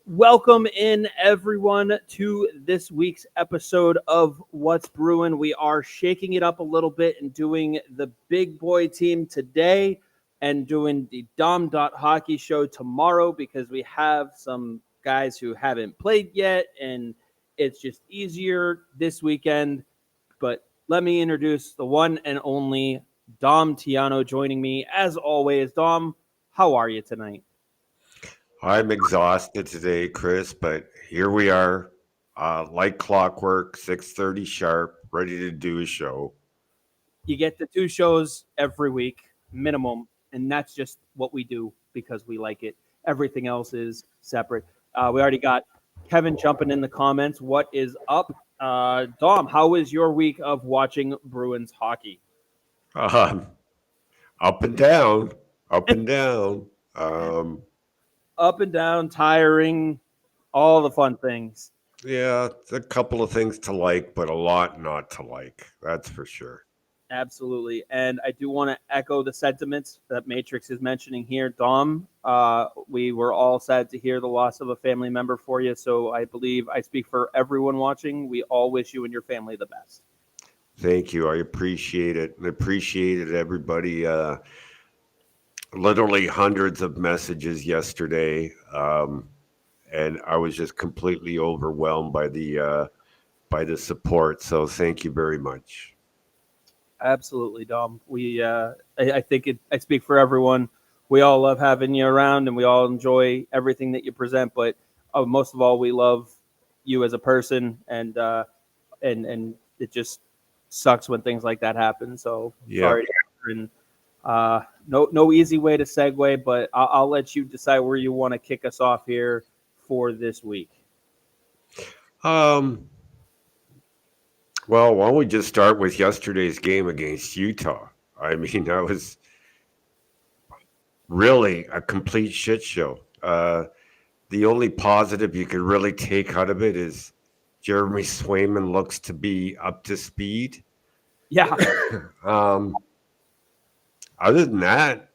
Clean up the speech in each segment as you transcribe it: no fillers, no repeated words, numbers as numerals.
Welcome in, everyone, to this week's episode of What's Bruin. We are shaking it up a little bit and doing the big boy team today and doing the Dom.Hockey show tomorrow because we have some guys who haven't played yet, and it's just easier this weekend. But let me introduce the one and only Dom Tiano joining me, as always. Dom, how are you tonight? I'm exhausted today, Chris, but here we are, like clockwork, 6:30 sharp, ready to do a show. You get the two shows every week, minimum, and that's just what we do because we like it. Everything else is separate. We already got Kevin jumping in the comments. What is up? Dom, how was your week of watching Bruins hockey? Um, up and down, up and down. Um, Up and down, tiring, all the fun things. yeah, a couple of things to like, but a lot not to like. That's for sure. Absolutely. And I do want to echo the sentiments that Matrix is mentioning here. Dom, we were all sad to hear the loss of a family member for you. So I believe I speak for everyone watching. We all wish you and your family the best. Thank you. I appreciate it. I appreciated everybody. Literally hundreds of messages yesterday. And I was just completely overwhelmed by the support. So thank you very much. Absolutely, Dom. I think I speak for everyone. We all love having you around, and we all enjoy everything that you present. But most of all, we love you as a person, and it just sucks when things like that happen. So Yeah. sorry. And no easy way to segue, but I'll let you decide where you want to kick us off here for this week. Um. Well, why don't we just start with yesterday's game against Utah? I mean, that was really a complete shit show. The only positive you could really take out of it is Jeremy Swayman looks to be up to speed. Yeah. Um, other than that,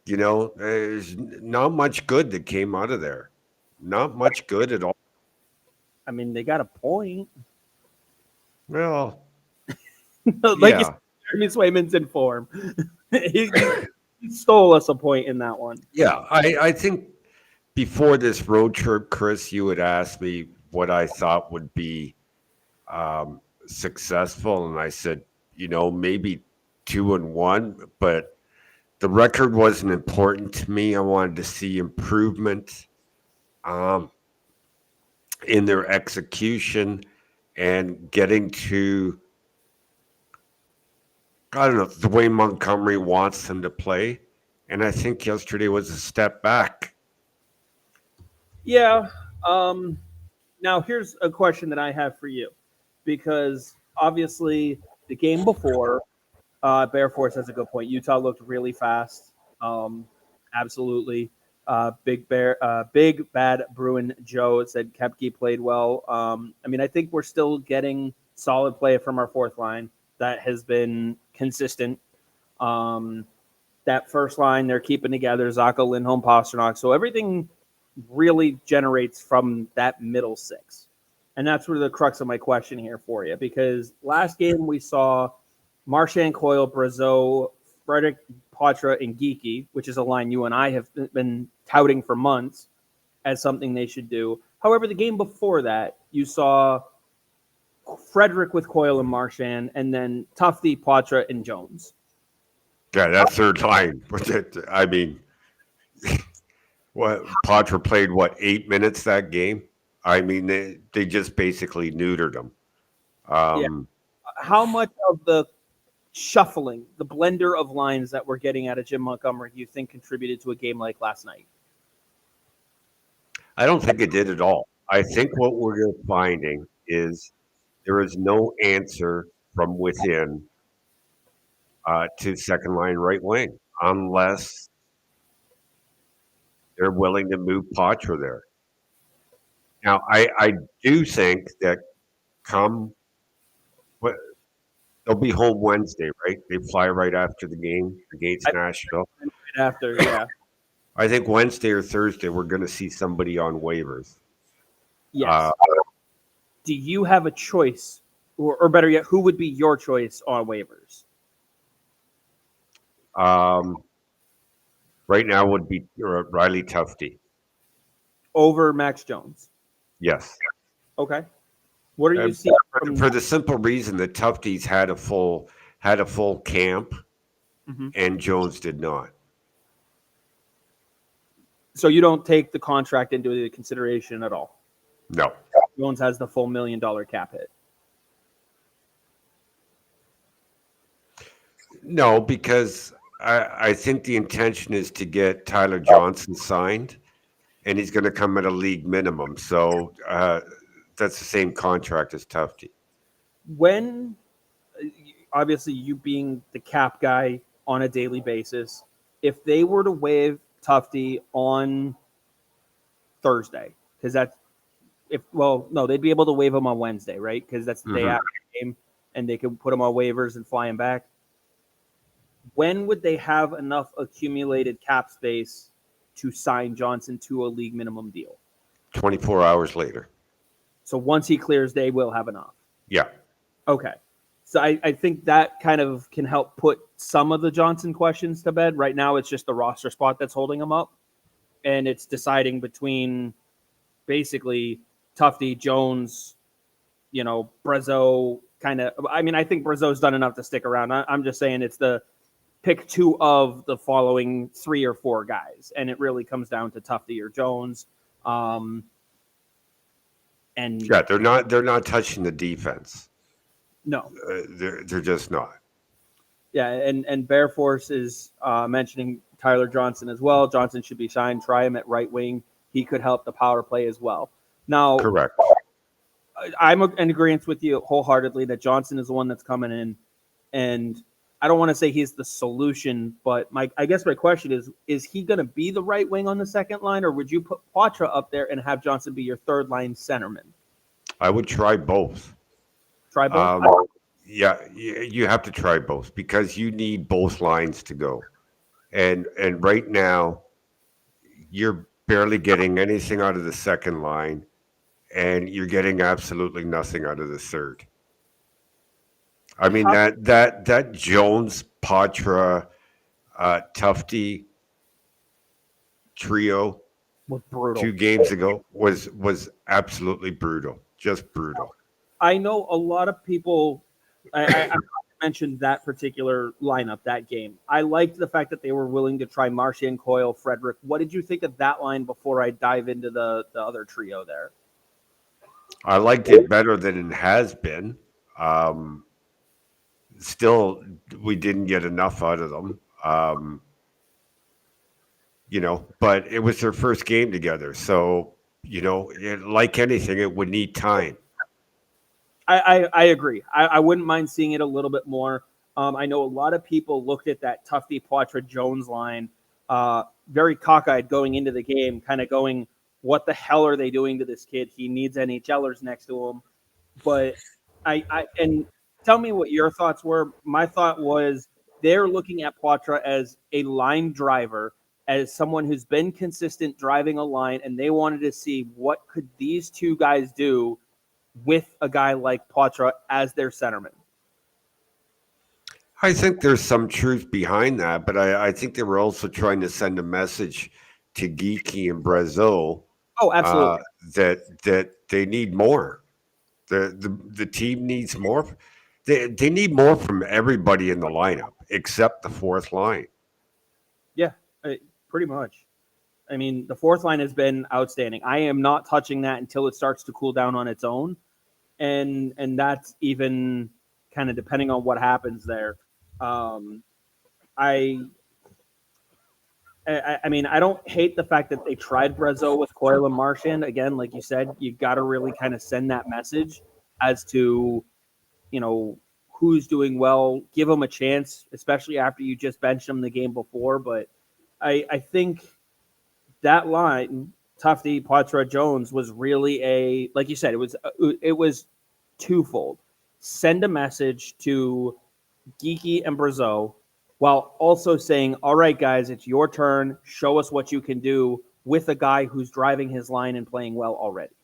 there's not much good that came out of there. Not much good at all. I mean, they got a point. Well, Like you said, yeah, Jeremy Swayman's in form. he, he stole us a point in that one. yeah. I think before this road trip, Chris, you had asked me what I thought would be successful, and I said, maybe 2-1, but the record wasn't important to me. I wanted to see improvement um, in their execution and getting to, I don't know, the way Montgomery wants them to play. And I think yesterday was a step back. Yeah. Um, Now, here's a question that I have for you, because obviously the game before, Bear Force has a good point. Utah looked really fast. Absolutely. Big bad Bruin Joe said Kepke played well. I mean, I think we're still getting solid play from our fourth line that has been consistent. Um, that first line they're keeping together, Zaka, Lindholm, Pasternak. So everything really generates from that middle six. And that's where the crux of my question here for you, because last game we saw Marchand, Coyle, Brazeau, Frederick, Poitras, and Geeky, which is a line you and I have been touting for months as something they should do. However, the game before that, you saw Frederick with Coyle and Marchand, and then Tufte, Poitras, and Jones. Yeah, that third line. I mean, what Potter played 8 minutes that game? I mean, they just basically neutered him. Yeah. Um, How much of the shuffling, the blender of lines that we're getting out of Jim Montgomery, do you think contributed to a game like last night? I don't think it did at all. I think what we're finding is there is no answer from within to second line right wing unless they're willing to move Poitras there. Now, I do think that come what they'll be home Wednesday, right? They fly right after the game against I Nashville. right after, yeah, I think Wednesday or Thursday we're going to see somebody on waivers. Uh, yes. Do you have a choice, or better yet, who would be your choice on waivers um, right now would be Riley Tufte. over Max Jones? Yes. Okay. What are Uh, you seeing from? for the simple reason that Tufte's had a full camp Mhm. and Jones did not. So you don't take the contract into consideration at all. No. Jones has the full $1 million cap hit. No, because I think the intention is to get Tyler Johnson signed, and he's going to come at a league minimum. So that's the same contract as Tufte. When, obviously, you being the cap guy on a daily basis, if they were to waive Tufte on Thursday, because that's if well, no, they'd be able to waive him on Wednesday, right? Because that's the day Mhm. after the game, and they could put him on waivers and fly him back. When would they have enough accumulated cap space to sign Johnson to a league minimum deal? 24 hours later. So once he clears, they will have enough. Yeah. Okay. So I think that kind of can help put some of the Johnson questions to bed. Right now, it's just the roster spot that's holding him up. And it's deciding between basically Tufte, Jones, Brazeau kind of. I mean, I think Brazeau's done enough to stick around. I'm just saying it's the pick two of the following 3 or 4 guys. And it really comes down to Tufte or Jones. And Yeah, they're not touching the defense. no. They're just not. Yeah, and Bear Force is mentioning Tyler Johnson as well. Johnson should be signed. Try him at right wing. He could help the power play as well. Now, Correct. I'm in agreement with you wholeheartedly that Johnson is the one that's coming in, and I don't want to say he's the solution, but I guess my question is he going to be the right wing on the second line, or would you put Poitras up there and have Johnson be your third line centerman? I would try both. Try both. Yeah, you have to try both because you need both lines to go. And right now, you're barely getting anything out of the second line, and you're getting absolutely nothing out of the third. I mean that Jones, Patra, Tufte trio Was brutal. 2 games ago was absolutely brutal, just brutal. I know a lot of people. I mentioned that particular lineup, that game. I liked the fact that they were willing to try Marchand, Coyle, Frederick. What did you think of that line before I dive into the other trio there? I liked it better than it has been. Um, Still, we didn't get enough out of them. But it was their first game together, so like anything, it would need time. I agree. I wouldn't mind seeing it a little bit more. I know a lot of people looked at that Tufte, Poitras, Jones line very cockeyed going into the game, kind of going, what the hell are they doing to this kid? He needs NHLers next to him. But and tell me what your thoughts were. My thought was they're looking at Poitras as a line driver, as someone who's been consistent driving a line, and they wanted to see what could these two guys do with a guy like Poitras as their centerman. I think there's some truth behind that, but I think they were also trying to send a message to Geeky and Brazeau Oh, absolutely. that they need more. The team needs more. They need more from everybody in the lineup except the fourth line. Yeah, pretty much. I mean, the fourth line has been outstanding. I am not touching that until it starts to cool down on its own, and that's even kind of depending on what happens there. Um, I, I mean, I don't hate the fact that they tried Brazeau with Coyle and Marchand. Again, like you said, you got to really kind of send that message as to, you know, who's doing well. Give them a chance, especially after you just benched them the game before. But I think that line, Tufte, Poitras, Jones, was really like you said, it was twofold. Send a message to Geeky and Brazeau while also saying, all right, guys, it's your turn. Show us what you can do with a guy who's driving his line and playing well already.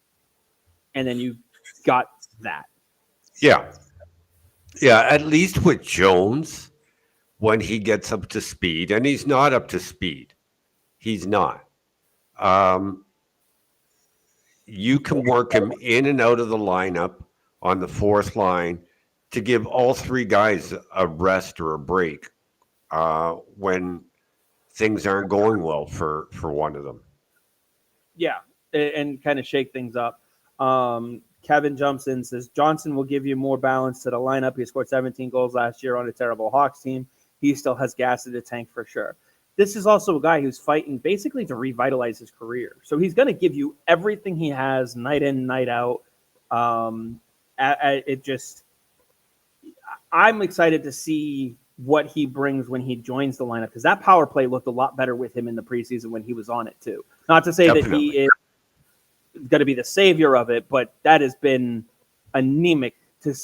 And then you got that. Yeah. Yeah. At least with Jones, when he gets up to speed, and he's not up to speed, he's not. Um, you can work him in and out of the lineup on the fourth line to give all three guys a rest or a break when things aren't going well for one of them. Yeah, and kind of shake things up. Kevin jumps in, says Johnson will give you more balance to the lineup. He scored 17 goals last year on a terrible Hawks team. He still has gas in the tank for sure. This is also a guy who's fighting basically to revitalize his career. So he's going to give you everything he has night in, night out. I'm excited to see what he brings when he joins the lineup because that power play looked a lot better with him in the preseason when he was on it too. Not to say Definitely. that he is going to be the savior of it, but that has been anemic to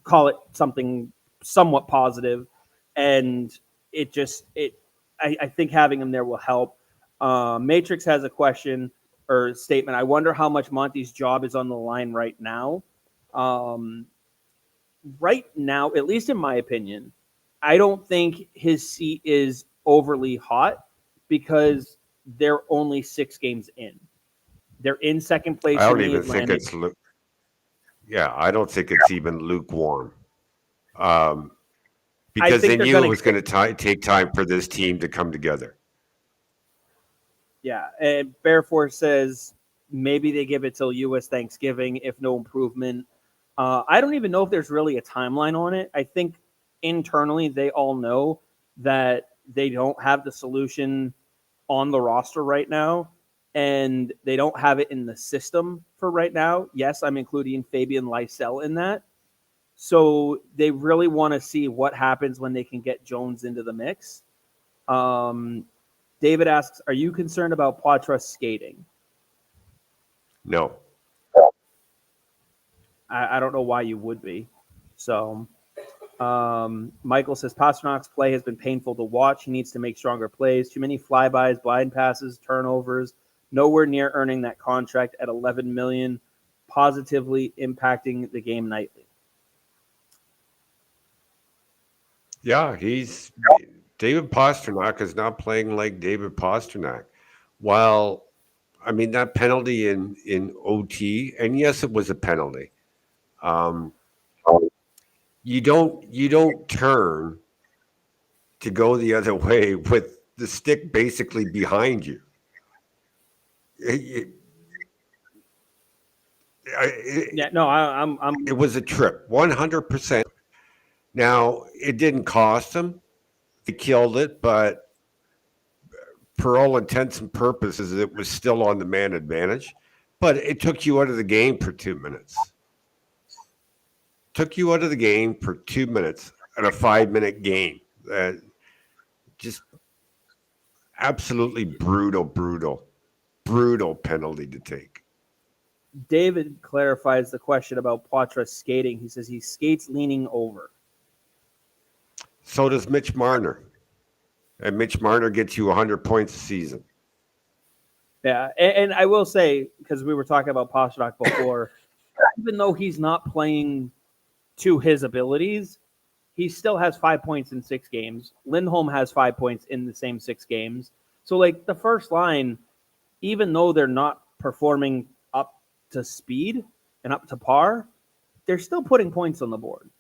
call it something somewhat positive, and I think having him there will help. Matrix has a question or statement. I wonder how much Monty's job is on the line right now. Right now, at least in my opinion, I don't think his seat is overly hot because they're only 6 games in. They're in second place. I don't even think it's I don't think it's even lukewarm. Because they knew it was going to take time for this team to come together. Yeah, and Bearforce says maybe they give it till U.S. Thanksgiving if no improvement. I don't even know if there's really a timeline on it. I think internally they all know that they don't have the solution on the roster right now, and they don't have it in the system for right now. Yes, I'm including Fabian Lysell in that. So they really want to see what happens when they can get Jones into the mix. David asks, are you concerned about Poitras skating? No. I don't know why you would be. So Michael says Pasternak's play has been painful to watch. He needs to make stronger plays. Too many flybys, blind passes, turnovers. Nowhere near earning that contract at $11 million, positively impacting the game nightly. Yeah, David Pastrnak is not playing like David Pastrnak. While I mean that penalty in OT, and yes, it was a penalty. You don't turn to go the other way with the stick basically behind you. It was a trip, 100%. Now it didn't cost them; they killed it, but for all intents and purposes, it was still on the man advantage. But it took you out of the game for 2 minutes. Took you out of the game for 2 minutes at a 5-minute game. Just absolutely brutal penalty to take. David clarifies the question about Poitras skating. He says he skates leaning over. So does Mitch Marner. And Mitch Marner gets you 100 points a season. Yeah, and I will say, because we were talking about Pastrnak before, even though he's not playing to his abilities, he still has 5 points in 6 games. Lindholm has 5 points in the same 6 games. So, like, the first line, even though they're not performing up to speed and up to par, they're still putting points on the board,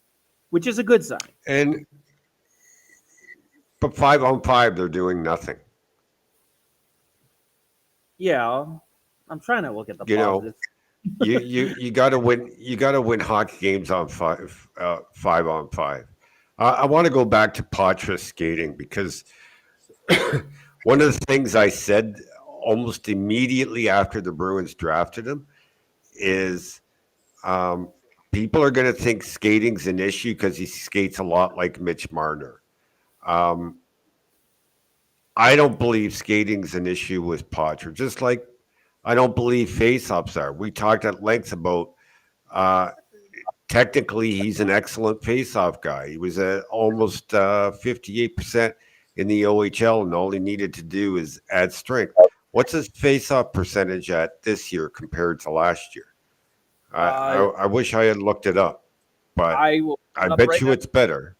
which is a good sign. But 5-on-5, they're doing nothing. Yeah, I'm trying to look at the positives. You got to win. You got to win hockey games on 5-on-5. I want to go back to Poitras skating because one of the things I said almost immediately after the Bruins drafted him is people are going to think skating's an issue because he skates a lot like Mitch Marner. I don't believe skating's an issue with Potter, just like I don't believe face-offs are. We talked at length about uh, technically he's an excellent face-off guy. He was almost 58% in the OHL, and all he needed to do is add strength. What's his face-off percentage at this year compared to last year? I wish I had looked it up, but I will pull I it up bet right you now. it's better.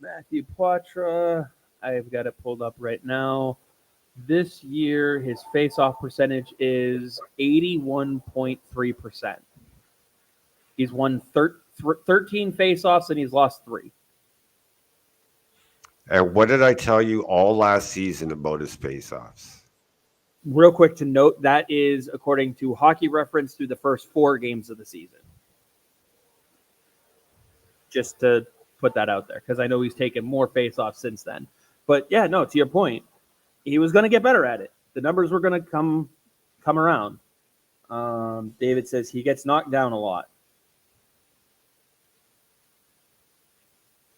Matthew Poitras. I've got it pulled up right now. This year, his face-off percentage is 81.3%. He's won 13 face-offs and he's lost 3. And what did I tell you all last season about his face-offs? Real quick to note, that is according to Hockey Reference through the first 4 games of the season. Just to put that out there, because I know he's taken more face-offs since then. But yeah, no, to your point, he was going to get better at it. The numbers were going to come around. David says he gets knocked down a lot.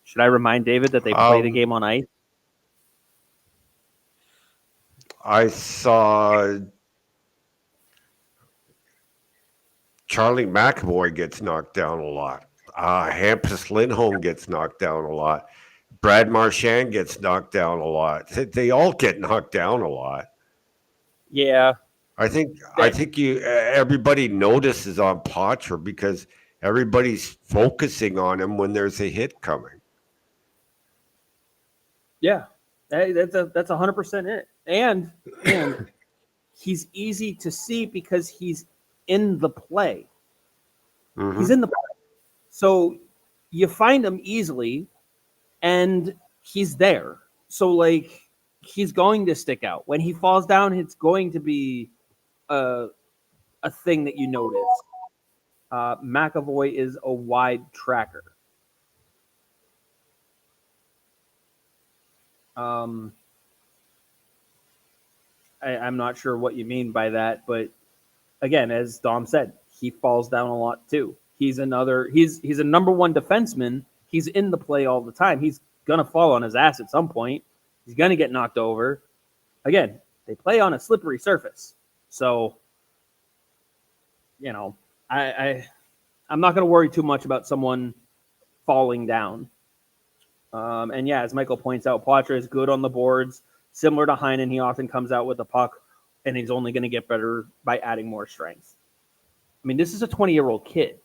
Should I remind David that they play the game on ice? I saw Charlie McAvoy gets knocked down a lot. Hampus Lindholm gets knocked down a lot. Brad Marchand gets knocked down a lot. They all get knocked down a lot. Yeah. I think everybody notices on Potter because everybody's focusing on him when there's a hit coming. Yeah. That's 100% it. And he's easy to see because he's in the play. Mm-hmm. He's in the play. So you find him easily and he's there. So like he's going to stick out. When he falls down, it's going to be a thing that you notice. McAvoy is a wide tracker. I'm not sure what you mean by that, but again, as Dom said, he falls down a lot too. He's a number 1 defenseman. He's in the play all the time. He's gonna fall on his ass at some point. He's gonna get knocked over. Again, they play on a slippery surface, so you know, I'm not gonna worry too much about someone falling down. And yeah, as Michael points out, Poitras is good on the boards. Similar to Heinen, he often comes out with the puck, and he's only going to get better by adding more strength. I mean, this is a 20-year-old kid.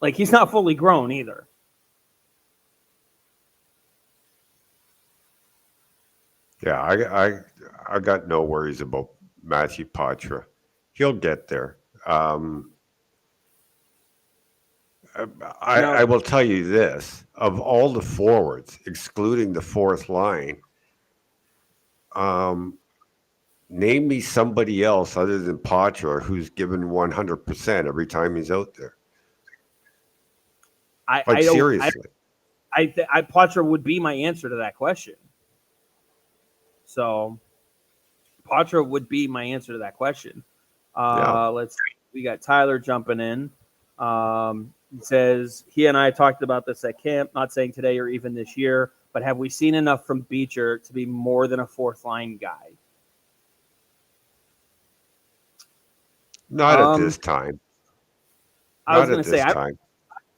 Like, he's not fully grown either. Yeah, I got no worries about Matthew Poitras. He'll get there. I will tell you this: of all the forwards, excluding the fourth line, name me somebody else other than Poitras who's given 100% every time he's out there. Seriously. Poitras would be my answer to that question. So, Poitras would be my answer to that question. Let's see. We got Tyler jumping in. He says, he and I talked about this at camp, not saying today or even this year, but have we seen enough from Beecher to be more than a fourth line guy? Not at this time. I was going to say, I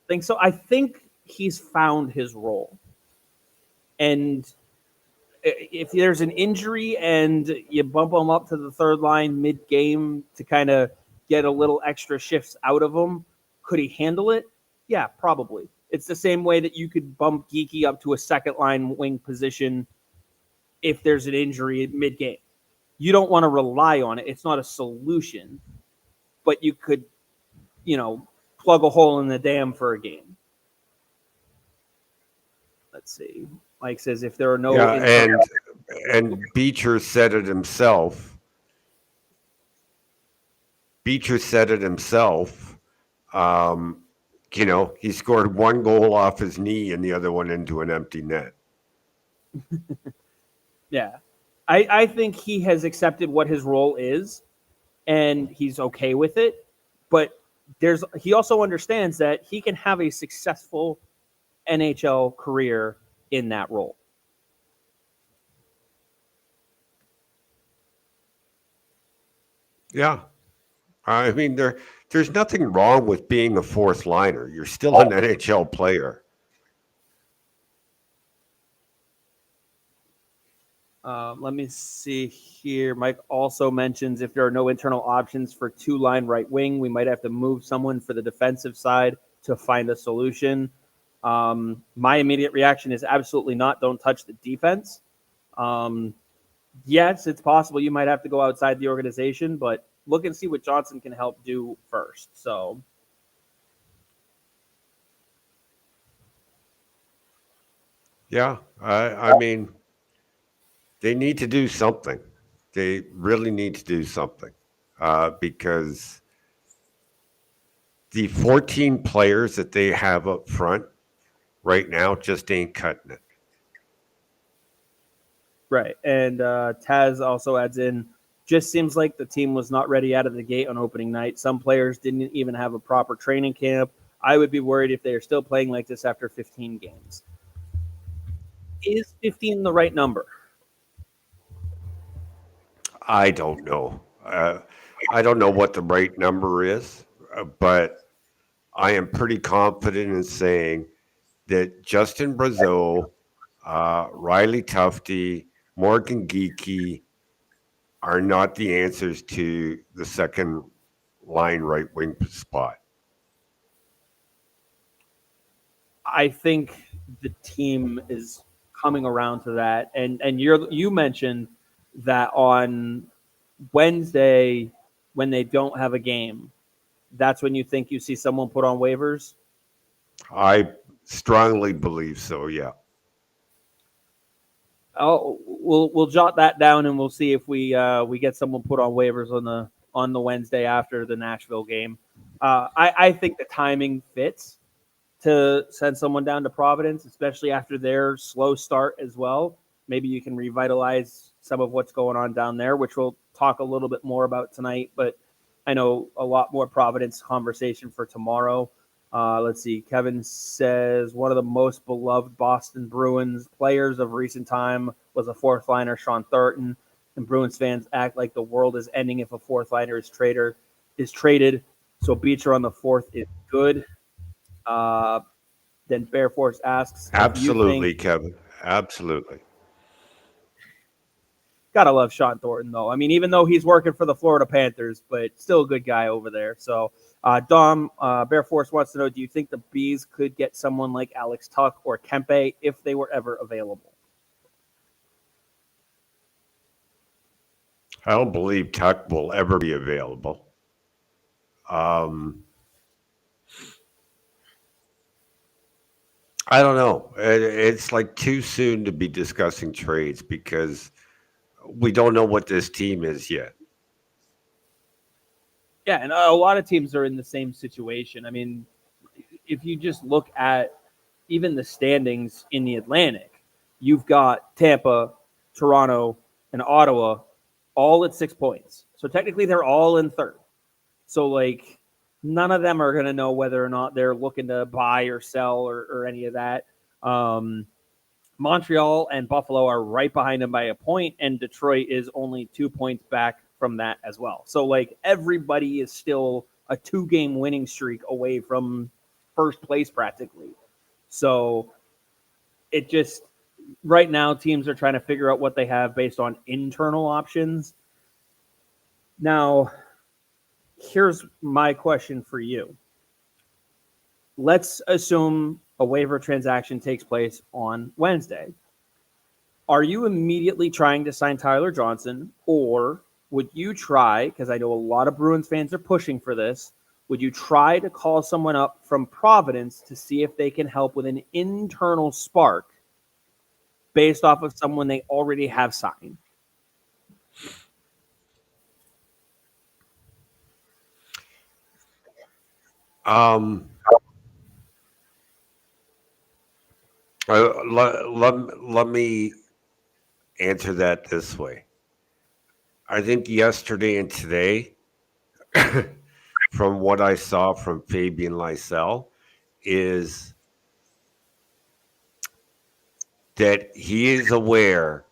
think so. I think he's found his role. And if there's an injury and you bump him up to the third line mid-game to kind of get a little extra shifts out of him, could he handle it? Yeah, probably. It's the same way that you could bump Geeky up to a second line wing position if there's an injury mid-game. You don't want to rely on it. It's not a solution. But you could, plug a hole in the dam for a game. Let's see. Mike says if there are no... Yeah, and Beecher said it himself. He scored 1 goal off his knee and the other one into an empty net. Yeah. I think he has accepted what his role is, and he's okay with it. But he also understands that he can have a successful NHL career in that role. Yeah. I mean, there's nothing wrong with being a fourth liner. You're still an NHL player. Let me see here. Mike also mentions if there are no internal options for two-line right wing, we might have to move someone for the defensive side to find a solution. My immediate reaction is absolutely not. Don't touch the defense. Um, yes, it's possible you might have to go outside the organization, but look and see what Johnson can help do first. So, Yeah. I mean, they need to do something. They really need to do something because the 14 players that they have up front right now just ain't cutting it. right. And Taz also adds in, just seems like the team was not ready out of the gate on opening night. Some players didn't even have a proper training camp. I would be worried if they are still playing like this after 15 games. Is 15 the right number? I don't know. I don't know what the right number is, but I am pretty confident in saying that Justin Brazeau, Riley Tufte, Morgan Geeky are not the answers to the second line right wing spot. I think the team is coming around to that. And you mentioned that on Wednesday when they don't have a game, that's when you think you see someone put on waivers. I strongly believe so. Yeah. Oh, we'll jot that down and we'll see if we get someone put on waivers on the Wednesday after the Nashville game. I think the timing fits to send someone down to Providence, especially after their slow start as well. Maybe you can revitalize some of what's going on down there, which we'll talk a little bit more about tonight. But I know a lot more Providence conversation for tomorrow. Let's see. Kevin says one of the most beloved Boston Bruins players of recent time was a fourth liner, Sean Thornton. And Bruins fans act like the world is ending if a fourth liner is traded. So Beecher on the fourth is good. Uh, then Bear Force asks if you think, Absolutely, Kevin. Absolutely. gotta love Sean Thornton though. I mean, even though he's working for the Florida Panthers, but still a good guy over there. So, Dom, Bear Force wants to know: do you think the Bees could get someone like Alex Tuck or Kempe if they were ever available? I don't believe Tuck will ever be available. Um, I don't know. It's like too soon to be discussing trades because we don't know what this team is yet. Yeah, and a lot of teams are in the same situation. I mean, if you just look at even the standings in the Atlantic, you've got Tampa, Toronto, and Ottawa all at 6 points. So technically, they're all in third. So like none of them are going to know whether or not they're looking to buy or sell or any of that. Um, Montreal and Buffalo are right behind them by a point, and Detroit is only 2 points back from that as well. So like everybody is still a 2 game winning streak away from first place practically. So it just right now teams are trying to figure out what they have based on internal options. Now, here's my question for you. Let's assume a waiver transaction takes place on Wednesday. Are you immediately trying to sign Tyler Johnson, or would you try, because I know a lot of Bruins fans are pushing for this, would you try to call someone up from Providence to see if they can help with an internal spark based off of someone they already have signed? Um, let me answer that this way. I think yesterday and today, from what I saw from Fabian Lysell, is that he is aware,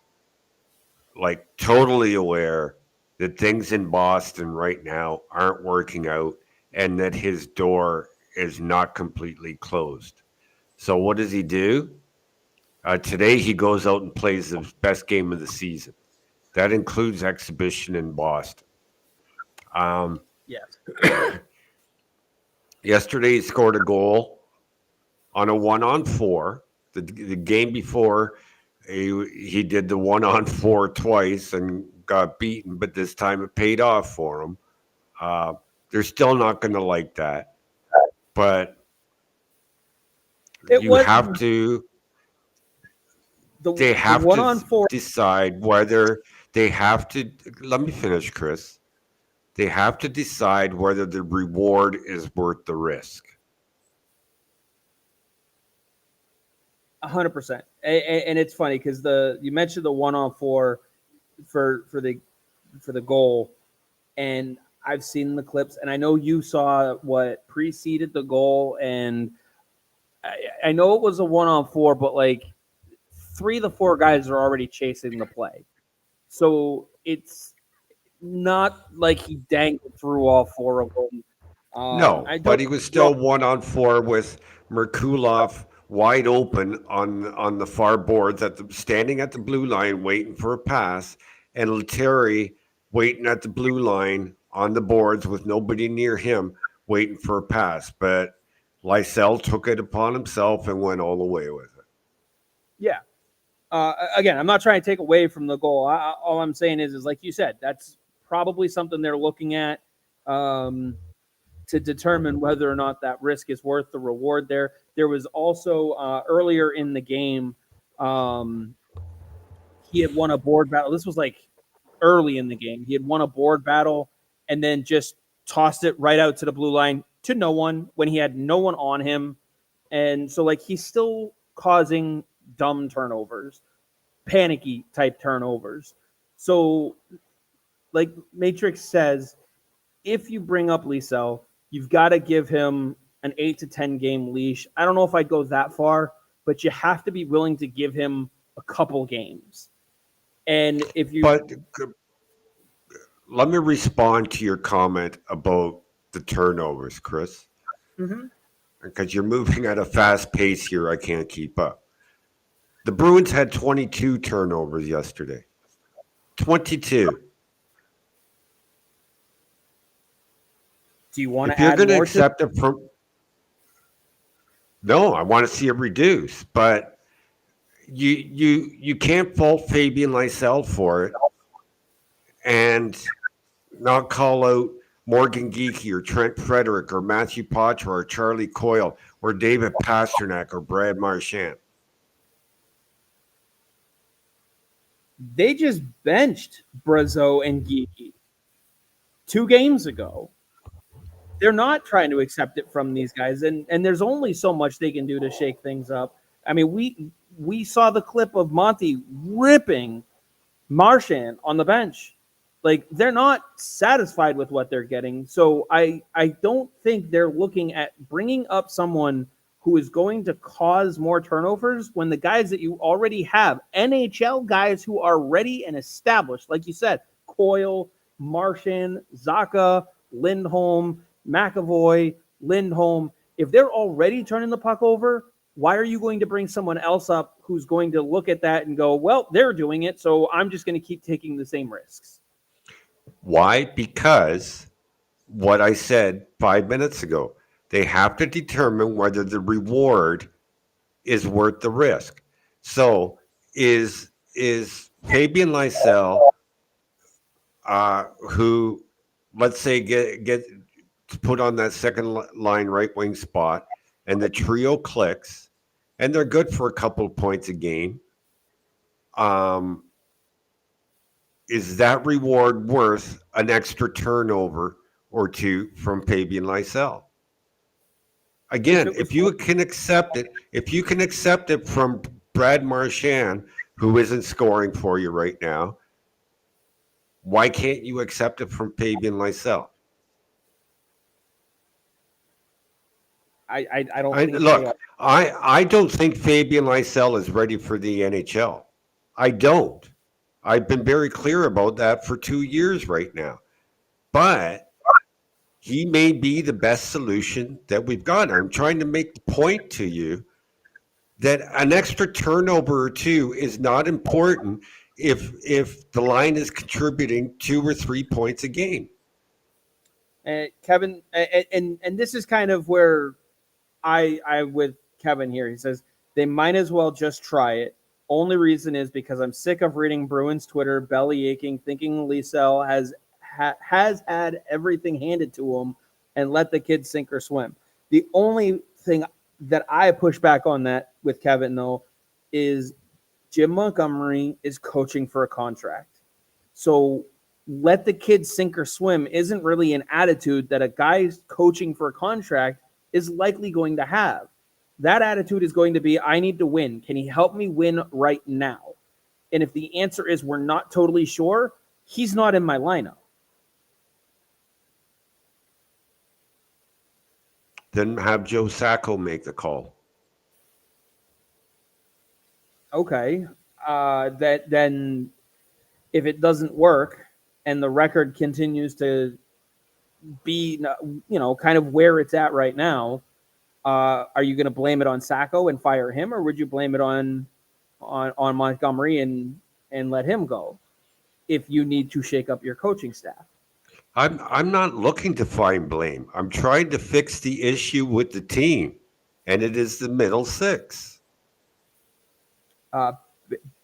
like totally aware, that things in Boston right now aren't working out and that his door is not completely closed. So what does he do? Today he goes out and plays the best game of the season. That includes exhibition in Boston. Um, Yes. Yesterday he scored a goal on a 1-on-4. The game before he did the 1-on-4 twice and got beaten, but this time it paid off for him. Uh, they're still not going to like that, but It you was have to. They the have one to on four. decide whether they have to. Let me finish, Chris. They have to decide whether the reward is worth the risk. 100%. And it's funny because you mentioned the 1-on-4 for the goal, and I've seen the clips, and I know you saw what preceded the goal, and I know it was a 1-on-4, but like 3 of the 4 guys are already chasing the play, so it's not like he dangled through all 4 of them. No, I but don't he was wrong. still 1-on-4 with Merkulov wide open on the far boards standing at the blue line waiting for a pass, and Lettieri waiting at the blue line on the boards with nobody near him waiting for a pass. But Lysell took it upon himself and went all the way with it. Yeah. Again, I'm not trying to take away from the goal. All I'm saying is like you said, that's probably something they're looking at to determine whether or not that risk is worth the reward. There was also earlier in the game, he had won a board battle. This was like early in the game. He had won a board battle and then just tossed it right out to the blue line to no one when he had no one on him. And so, like, he's still causing dumb turnovers, panicky type turnovers. So, like Matrix says, if you bring up Lysell, you've got to give him an 8 to 10 game leash. I don't know if I'd go that far, but you have to be willing to give him a couple games. And if you But let me respond to your comment about the turnovers, Chris, Mhm. because you're moving at a fast pace here. I can't keep up. The Bruins had 22 turnovers yesterday. 22. do you want If to you're add going to more to accept it from, no, I want to see it reduced, but you can't fault Fabian Lysell for it and not call out Morgan Geekie or Trent Frederick or Matthew Poitras or Charlie Coyle or David Pasternak or Brad Marchand? They just benched Brazo and Geeky 2 games ago. They're not trying to accept it from these guys, and there's only so much they can do to shake things up. I mean, we saw the clip of Monty ripping Marchand on the bench. Like, they're not satisfied with what they're getting. So I don't think they're looking at bringing up someone who is going to cause more turnovers when the guys that you already have, NHL guys who are ready and established, like you said, Coyle, Marchand, Zaka, Lindholm, McAvoy, Lindholm, if they're already turning the puck over, why are you going to bring someone else up who's going to look at that and go, well, they're doing it, so I'm just going to keep taking the same risks? Why? Because what I said 5 minutes ago, they have to determine whether the reward is worth the risk. So is Fabian Lysell, who let's say get put on that second line right wing spot, and the trio clicks, and they're good for a couple of points a game. Um, is that reward worth an extra turnover or 2 from Fabian Lysell? If Again, it was if you can accept it from Brad Marchand, who isn't scoring for you right now, why can't you accept it from Fabian Lysell? I don't I think they are. look, I don't think Fabian Lysell is ready for the NHL. I don't. I've been very clear about that for 2 years right now. But he may be the best solution that we've got. I'm trying to make the point to you that an extra turnover or two is not important if the line is contributing 2 or 3 points a game. Kevin, and this is kind of where I with Kevin here. He says they might as well just try it. Only reason is because I'm sick of reading Bruins Twitter, belly aching, thinking Liesel has had everything handed to him and let the kid sink or swim. The only thing that I push back on that with Kevin though is Jim Montgomery is coaching for a contract. So let the kid sink or swim isn't really an attitude that a guy coaching for a contract is likely going to have. That attitude is going to be, I need to win. Can he help me win right now? And if the answer is we're not totally sure, he's not in my lineup. Then have Joe Sacco make the call. Okay. Then if it doesn't work and the record continues to be, kind of where it's at right now, are you going to blame it on Sacco and fire him, or would you blame it on Montgomery and let him go if you need to shake up your coaching staff? I'm not looking to find blame. I'm trying to fix the issue with the team, and it is the middle six.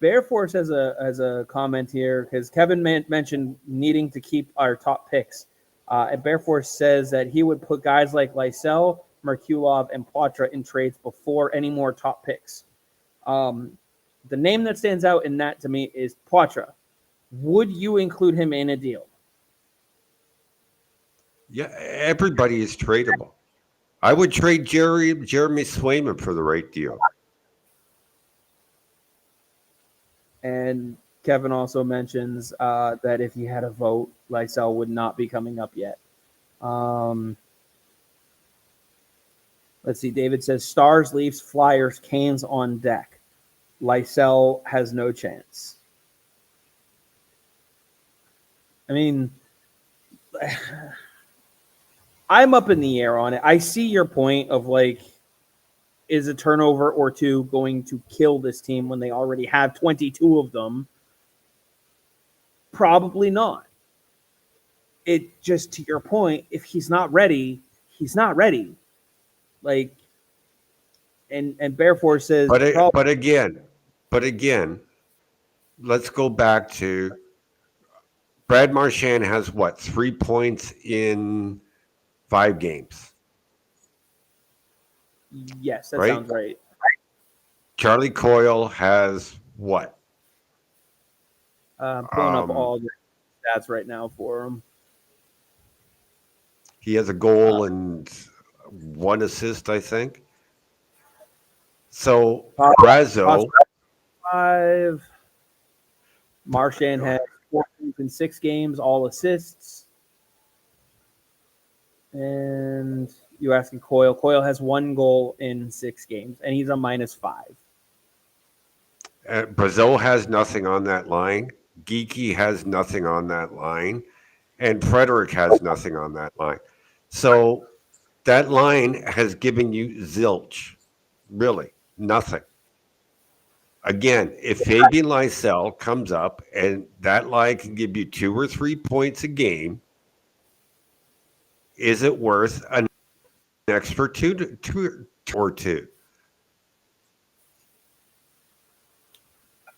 Bear Force has a comment here because Kevin mentioned needing to keep our top picks. And Bear Force says that he would put guys like Lysell, Merkulov, and Poitras in trades before any more top picks. The name that stands out in that to me is Poitras. Would you include him in a deal? Yeah, everybody is tradable. I would trade Jeremy Swayman for the right deal. And Kevin also mentions that if he had a vote, Lysell would not be coming up yet. Let's see. David says Stars, Leafs, Flyers, Canes on deck. Lysell has no chance. I mean, I'm up in the air on it. I see your point of like, is a turnover or two going to kill this team when they already have 22 of them? Probably not. It just, to your point, if he's not ready, he's not ready. Like, and Bear Force says, but again, let's go back to Brad Marchand has what, 3 points in 5 games? Yes, that sounds right. Charlie Coyle has what? Pulling up all the stats right now for him. He has a goal and 1 assist, I think. So Brazo, 5. Marchand had 4 points in 6 games, all assists. And you asking Coyle. Coyle has 1 goal in 6 games, and he's a -5. Brazo has nothing on that line. Geeky has nothing on that line. And Frederick has nothing on that line. So that line has given you zilch. Really, nothing. Again, if Fabian Lysell comes up and that line can give you 2 or 3 points a game, is it worth an extra two or two?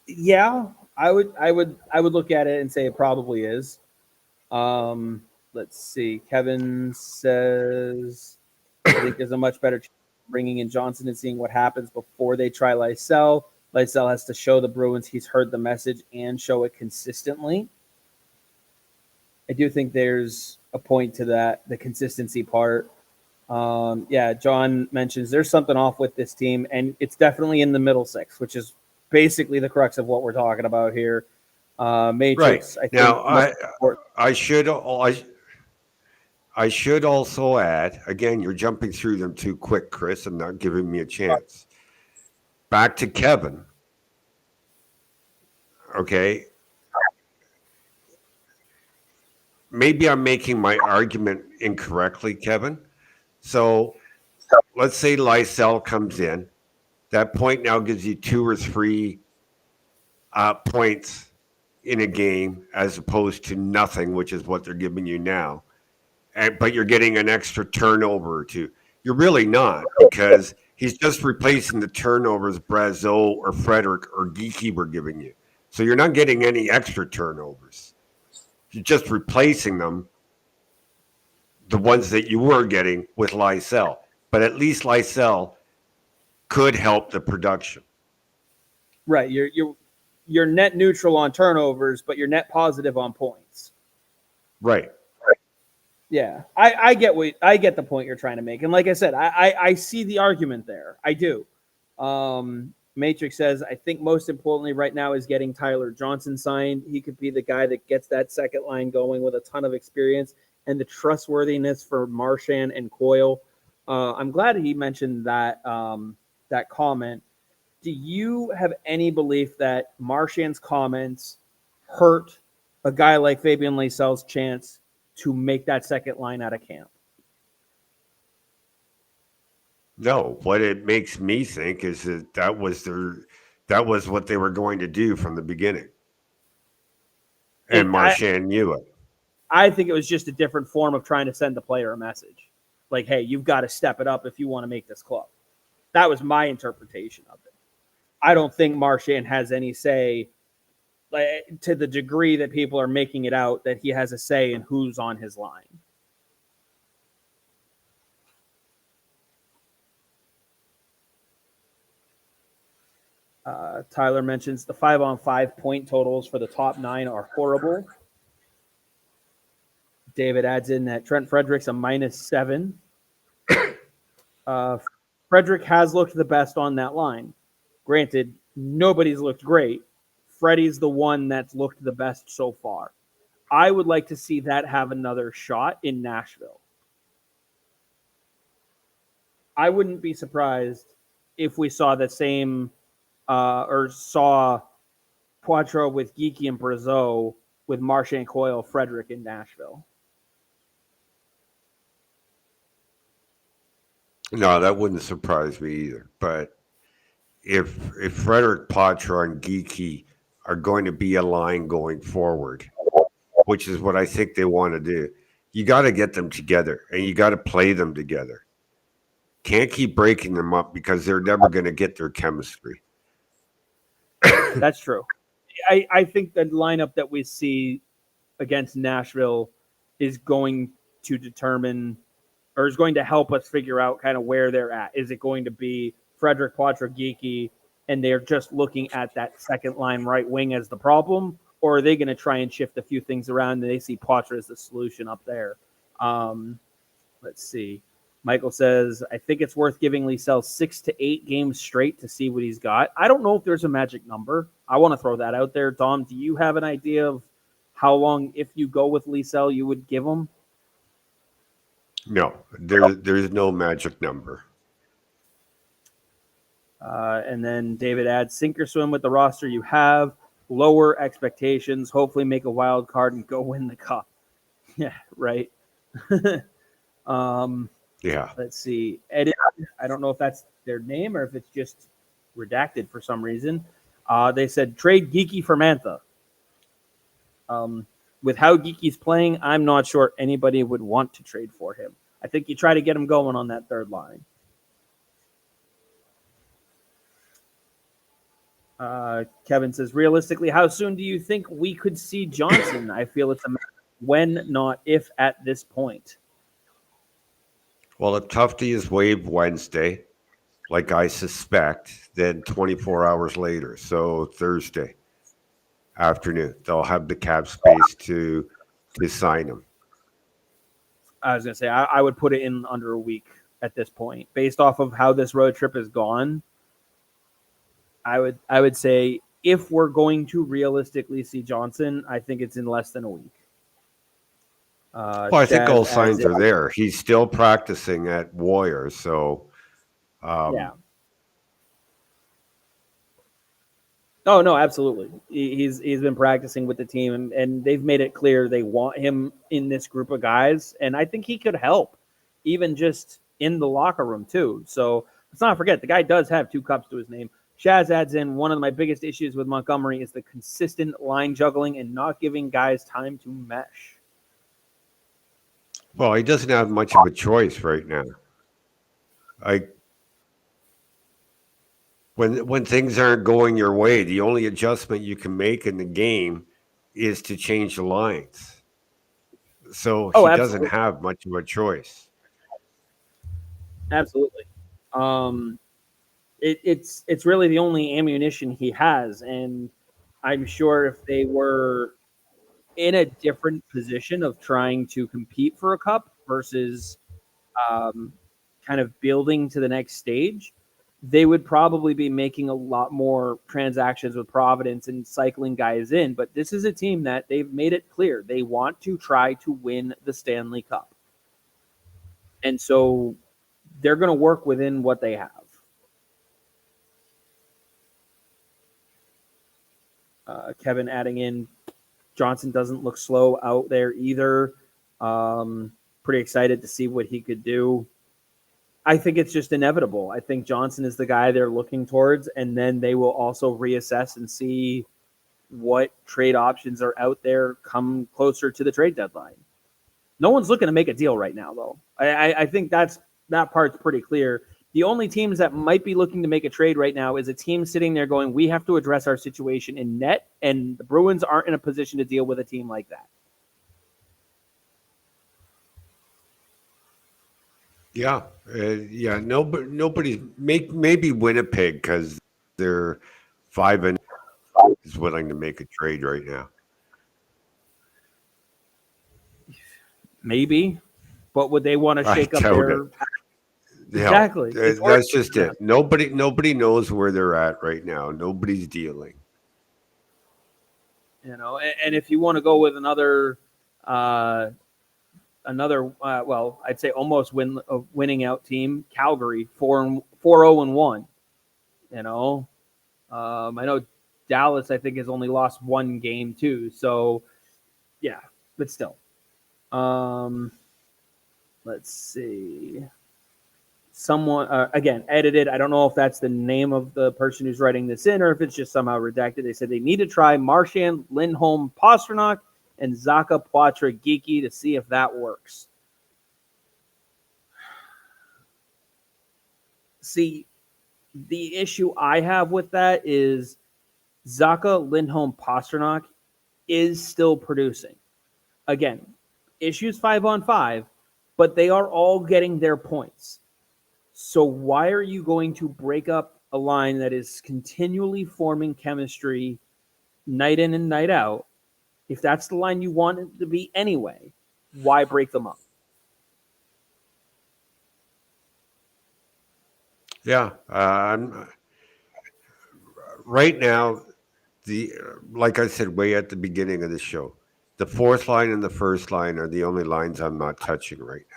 Yeah, I would look at it and say it probably is. Let's see. Kevin says, I think there's a much better chance of bringing in Johnson and seeing what happens before they try Lysell. Lysell has to show the Bruins he's heard the message and show it consistently. I do think there's a point to that, the consistency part. John mentions there's something off with this team, and it's definitely in the middle six, which is basically the crux of what we're talking about here. Matrix. Right. I should also add, again, you're jumping through them too quick, Chris, and not giving me a chance. Back to Kevin. Okay. maybe I'm making my argument incorrectly, Kevin. So let's say Lysell comes in. That point now gives you 2 or 3 points in a game as opposed to nothing, which is what they're giving you now. But you're getting an extra turnover or two. You're really not, because he's just replacing the turnovers Brazeau or Frederick or Geeky were giving you. So you're not getting any extra turnovers. You're just replacing them, the ones that you were getting with Lysell. But at least Lysell could help the production. Right. You're net neutral on turnovers, but you're net positive on points. Right. Yeah, I get the point you're trying to make, and like I said, I see the argument there. I do. Matrix says, I think most importantly right now is getting Tyler Johnson signed. He could be the guy that gets that second line going with a ton of experience and the trustworthiness for Marchand and Coyle. I'm glad he mentioned that that comment. Do you have any belief that Marchand's comments hurt a guy like Fabian Lysell's chance to make that second line out of camp? No, what it makes me think is that was what they were going to do from the beginning, and Marchand knew it. I think it was just a different form of trying to send the player a message, like, "Hey, you've got to step it up if you want to make this club." That was my interpretation of it. I don't think Marchand has any say, to the degree that people are making it out, that he has a say in who's on his line. Tyler mentions the 5-on-5 point totals for the top 9 are horrible. David adds in that Trent Frederick's a -7. Frederick has looked the best on that line. Granted, nobody's looked great. Freddie's the one that's looked the best so far. I would like to see that have another shot in Nashville. I wouldn't be surprised if we saw the same or saw Poitras with Geeky and Brazeau with Marchand, Coyle, Frederick in Nashville. No, that wouldn't surprise me either. But if Frederick, Poitras, and Geeky are going to be a line going forward, which is what I think they want to do, you got to get them together and you got to play them together. Can't keep breaking them up because they're never going to get their chemistry. That's true. I think the lineup that we see against Nashville is going to determine, or is going to help us figure out kind of where they're at. Is it going to be Frederick, Poitras, Geeky, and they're just looking at that second line right wing as the problem, or are they going to try and shift a few things around and they see Poitras as the solution up there? Let's see. Michael says, I think it's worth giving Lysell 6 to 8 games straight to see what he's got. I don't know if there's a magic number. I want to throw that out there. Dom, do you have an idea of how long, if you go with Lysell, you would give him? No, there's no magic number. And then David adds, sink or swim with the roster you have, lower expectations, hopefully make a wild card and go win the cup. Yeah, right. Yeah. Let's see. Edit. I don't know if that's their name or if it's just redacted for some reason. They said trade Geeky for Mantha. With how Geeky's playing, I'm not sure anybody would want to trade for him. I think you try to get him going on that third line. Kevin says, realistically, how soon do you think we could see Johnson? I feel it's a matter of when, not if, at this point. Well, if Tufte is waived Wednesday, like I suspect, then 24 hours later, so Thursday afternoon, they'll have the cap space to sign him. I was going to say, I would put it in under a week at this point. Based off of how this road trip has gone, I would say if we're going to realistically see Johnson, I think it's in less than a week. Well, I think all signs are there. He's still practicing at Warriors, so yeah. Oh no, absolutely. He's been practicing with the team, and they've made it clear they want him in this group of guys, and I think he could help, even just in the locker room too. So let's not forget the guy does have 2 cups to his name. Shaz adds in one of my biggest issues with Montgomery is the consistent line juggling and not giving guys time to mesh. Well, he doesn't have much of a choice right now. Like when things aren't going your way, the only adjustment you can make in the game is to change the lines. So Oh, he doesn't absolutely, have much of a choice. absolutely. Um, it's really the only ammunition he has, and I'm sure if they were in a different position of trying to compete for a cup versus um, kind of building to the next stage, they would probably be making a lot more transactions with Providence and cycling guys in. But this is a team that they've made it clear they want to try to win the Stanley Cup. And so they're going to work within what they have. Kevin adding in Johnson doesn't look slow out there either. Pretty excited to see what he could do. I think it's just inevitable. I think Johnson is the guy they're looking towards, and then they will also reassess and see what trade options are out there come closer to the trade deadline. No one's looking to make a deal right now, though. I think that part's pretty clear. The only teams that might be looking to make a trade right now is a team sitting there going, we have to address our situation in net, and the Bruins aren't in a position to deal with a team like that. Yeah, yeah. Nobody. Maybe Winnipeg because they're 5 and is willing to make a trade right now. Maybe, but would they want to I shake up doubt it. their Hell, exactly? It's already that's just it. Nobody knows where they're at right now. Nobody's dealing. and if you want to go with uh, well, I'd say almost winning out team, Calgary 4-0-1. You know, I know Dallas, I think, has only lost 1 game too. So yeah, but still. Um, let's see. Someone again edited. I don't know if that's the name of the person who's writing this in or if it's just somehow redacted. They said they need to try Marchand, Lindholm, Pasternak, and Zaka Poitras Geeky to see if that works. See, the issue I have with that is Zaka, Lindholm, Pasternak is still producing. Again, issues 5-on-5, but they are all getting their points. So why are you going to break up a line that is continually forming chemistry night in and night out? If that's the line you want it to be anyway, why break them up? Yeah, right now, the like I said way at the beginning of the show, the fourth line and the first line are the only lines I'm not touching right now.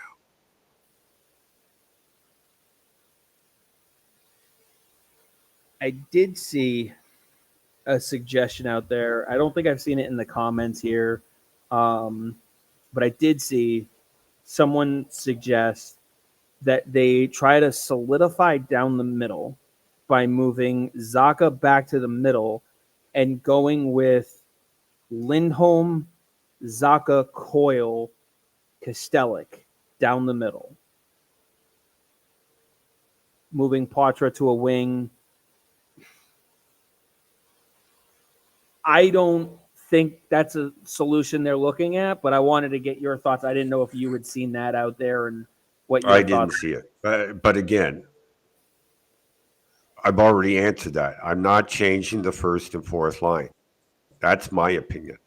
I did see a suggestion out there. I don't think I've seen it in the comments here, but I did see someone suggest that they try to solidify down the middle by moving Zaka back to the middle and going with Lindholm, Zaka, Coyle, Kostelik down the middle. Moving Poitras to a wing. I don't think that's a solution they're looking at, but I wanted to get your thoughts. I didn't know if you had seen that out there and what I your didn't thoughts. see it, but again, I've already answered that. I'm not changing the first and fourth line. That's my opinion.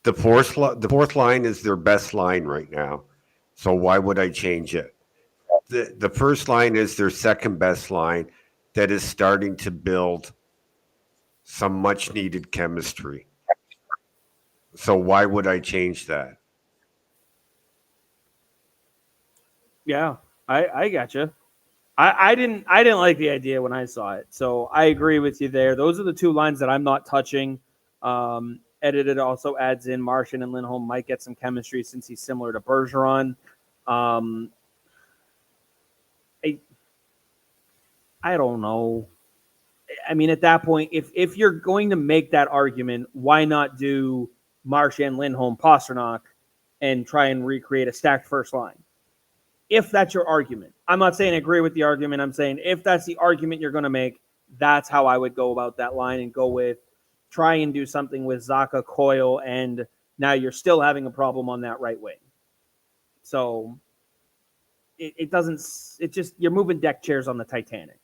The fourth line is their best line right now, so why would I change it? The first line is their second best line that is starting to build some much needed chemistry. So why would I change that? Yeah, I gotcha. I didn't like the idea when I saw it, so I agree with you there. Those are the two lines that I'm not touching. Edited also adds in Martian and Lindholm might get some chemistry since he's similar to Bergeron. Um, I don't know. I mean, at that point, if you're going to make that argument, why not do Martian, Lindholm, Pasternak, and try and recreate a stacked first line? If that's your argument. I'm not saying I agree with the argument. I'm saying if that's the argument you're going to make, that's how I would go about that line and go with try and do something with Zacha, Coyle, and now you're still having a problem on that right wing. So it doesn't, it just, you're moving deck chairs on the Titanic.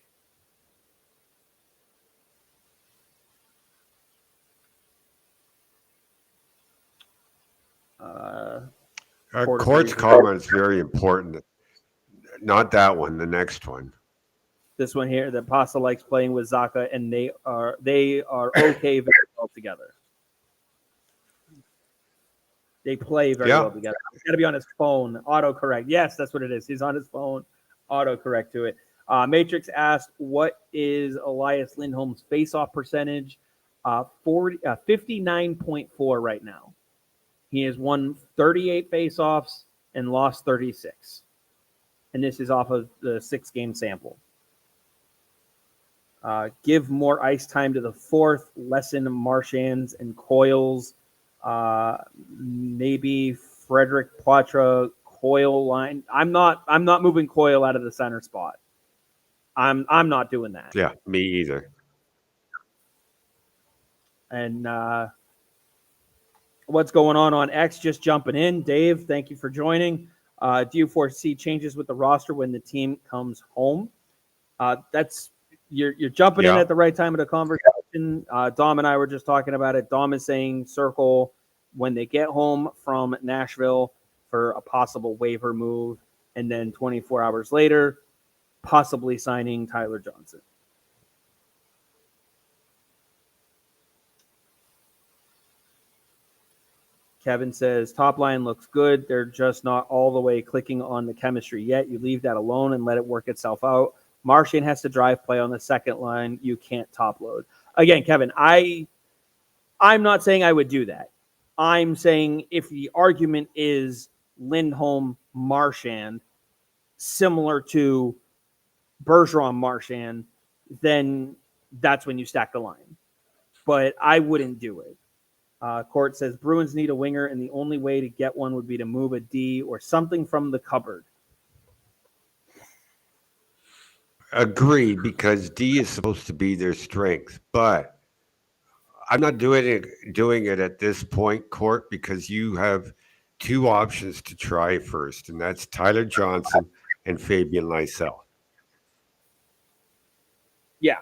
Court's comment is very important. Not that one, the next one. This one here, that Pasta likes playing with Zacha, and they are okay very well together. They play very well together. He's got to be on his phone. Autocorrect. Yes, that's what it is. He's on his phone. Autocorrect to it. Matrix asked, what is Elias Lindholm's face-off percentage? 59.4 right now. He has won 38 face-offs and lost 36. And this is off of the 6-game sample. Give more ice time to the fourth, lessen Marchand's and Coyle's. Maybe Frederick Poitras Coyle line. I'm not moving Coyle out of the center spot. I'm not doing that. Yeah, me either. And what's going on X? Just jumping in. Dave, thank you for joining. Do you foresee changes with the roster when the team comes home? That's you're jumping in at the right time of the conversation. Dom and I were just talking about it. Dom is saying circle when they get home from Nashville for a possible waiver move, and then 24 hours later, possibly signing Tyler Johnson. Kevin says, top line looks good. They're just not all the way clicking on the chemistry yet. You leave that alone and let it work itself out. Marchand has to drive play on the second line. You can't top load. Again, Kevin, I'm not saying I would do that. I'm saying if the argument is Lindholm, Marchand, similar to Bergeron, Marchand, then that's when you stack the line. But I wouldn't do it. Court says Bruins need a winger, and the only way to get one would be to move a D or something from the cupboard. Agree, because D is supposed to be their strength, but I'm not doing it at this point, Court, because you have two options to try first, and that's Tyler Johnson and Fabian Lysell. Yeah,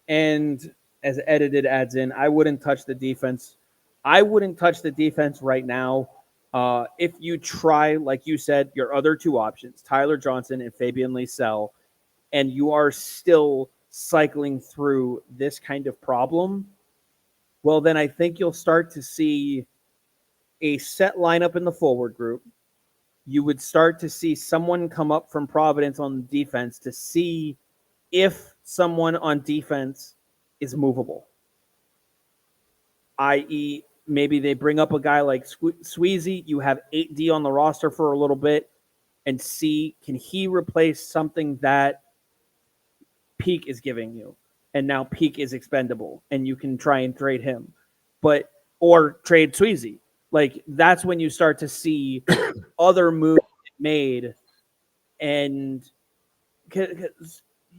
and as edited adds in, I wouldn't touch the defense. I wouldn't touch the defense right now. If you try, like you said, your other two options, Tyler Johnson and Fabian Lysell, and you are still cycling through this kind of problem, well, then I think you'll start to see a set lineup in the forward group. You would start to see someone come up from Providence on defense to see if someone on defense is movable, i.e., maybe they bring up a guy like Sweezy. You have 8D on the roster for a little bit and see, can he replace something that Peak is giving you? And now Peak is expendable and you can try and trade him. Or trade Sweezy. Like, that's when you start to see other moves made. And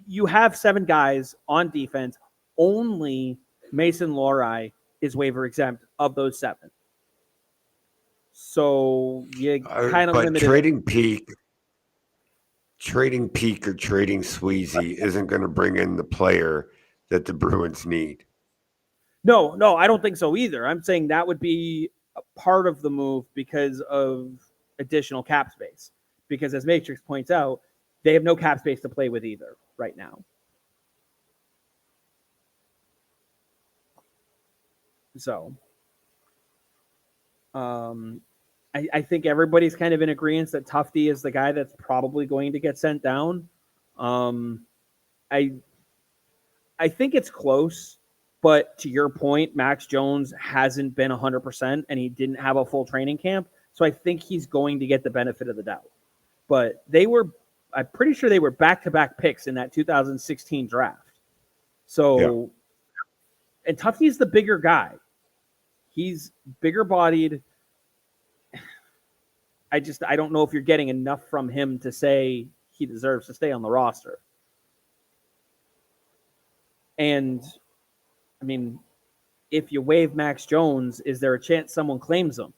you have 7 guys on defense. Only Mason Lohrei is waiver exempt of those 7. So you kind of limited. Trading Peak or trading Sweezy isn't going to bring in the player that the Bruins need. No, I don't think so either. I'm saying that would be a part of the move because of additional cap space. Because as Matrix points out, they have no cap space to play with either right now. So, I think everybody's kind of in agreement that Tufty is the guy that's probably going to get sent down. Um, I think it's close, but to your point, Max Jones hasn't been 100%, and he didn't have a full training camp, so I think he's going to get the benefit of the doubt. But I'm pretty sure they were back-to-back picks in that 2016 draft. So, and Tufty's the bigger guy. He's bigger bodied. I don't know if you're getting enough from him to say he deserves to stay on the roster. And I mean, if you waive Max Jones, is there a chance someone claims him?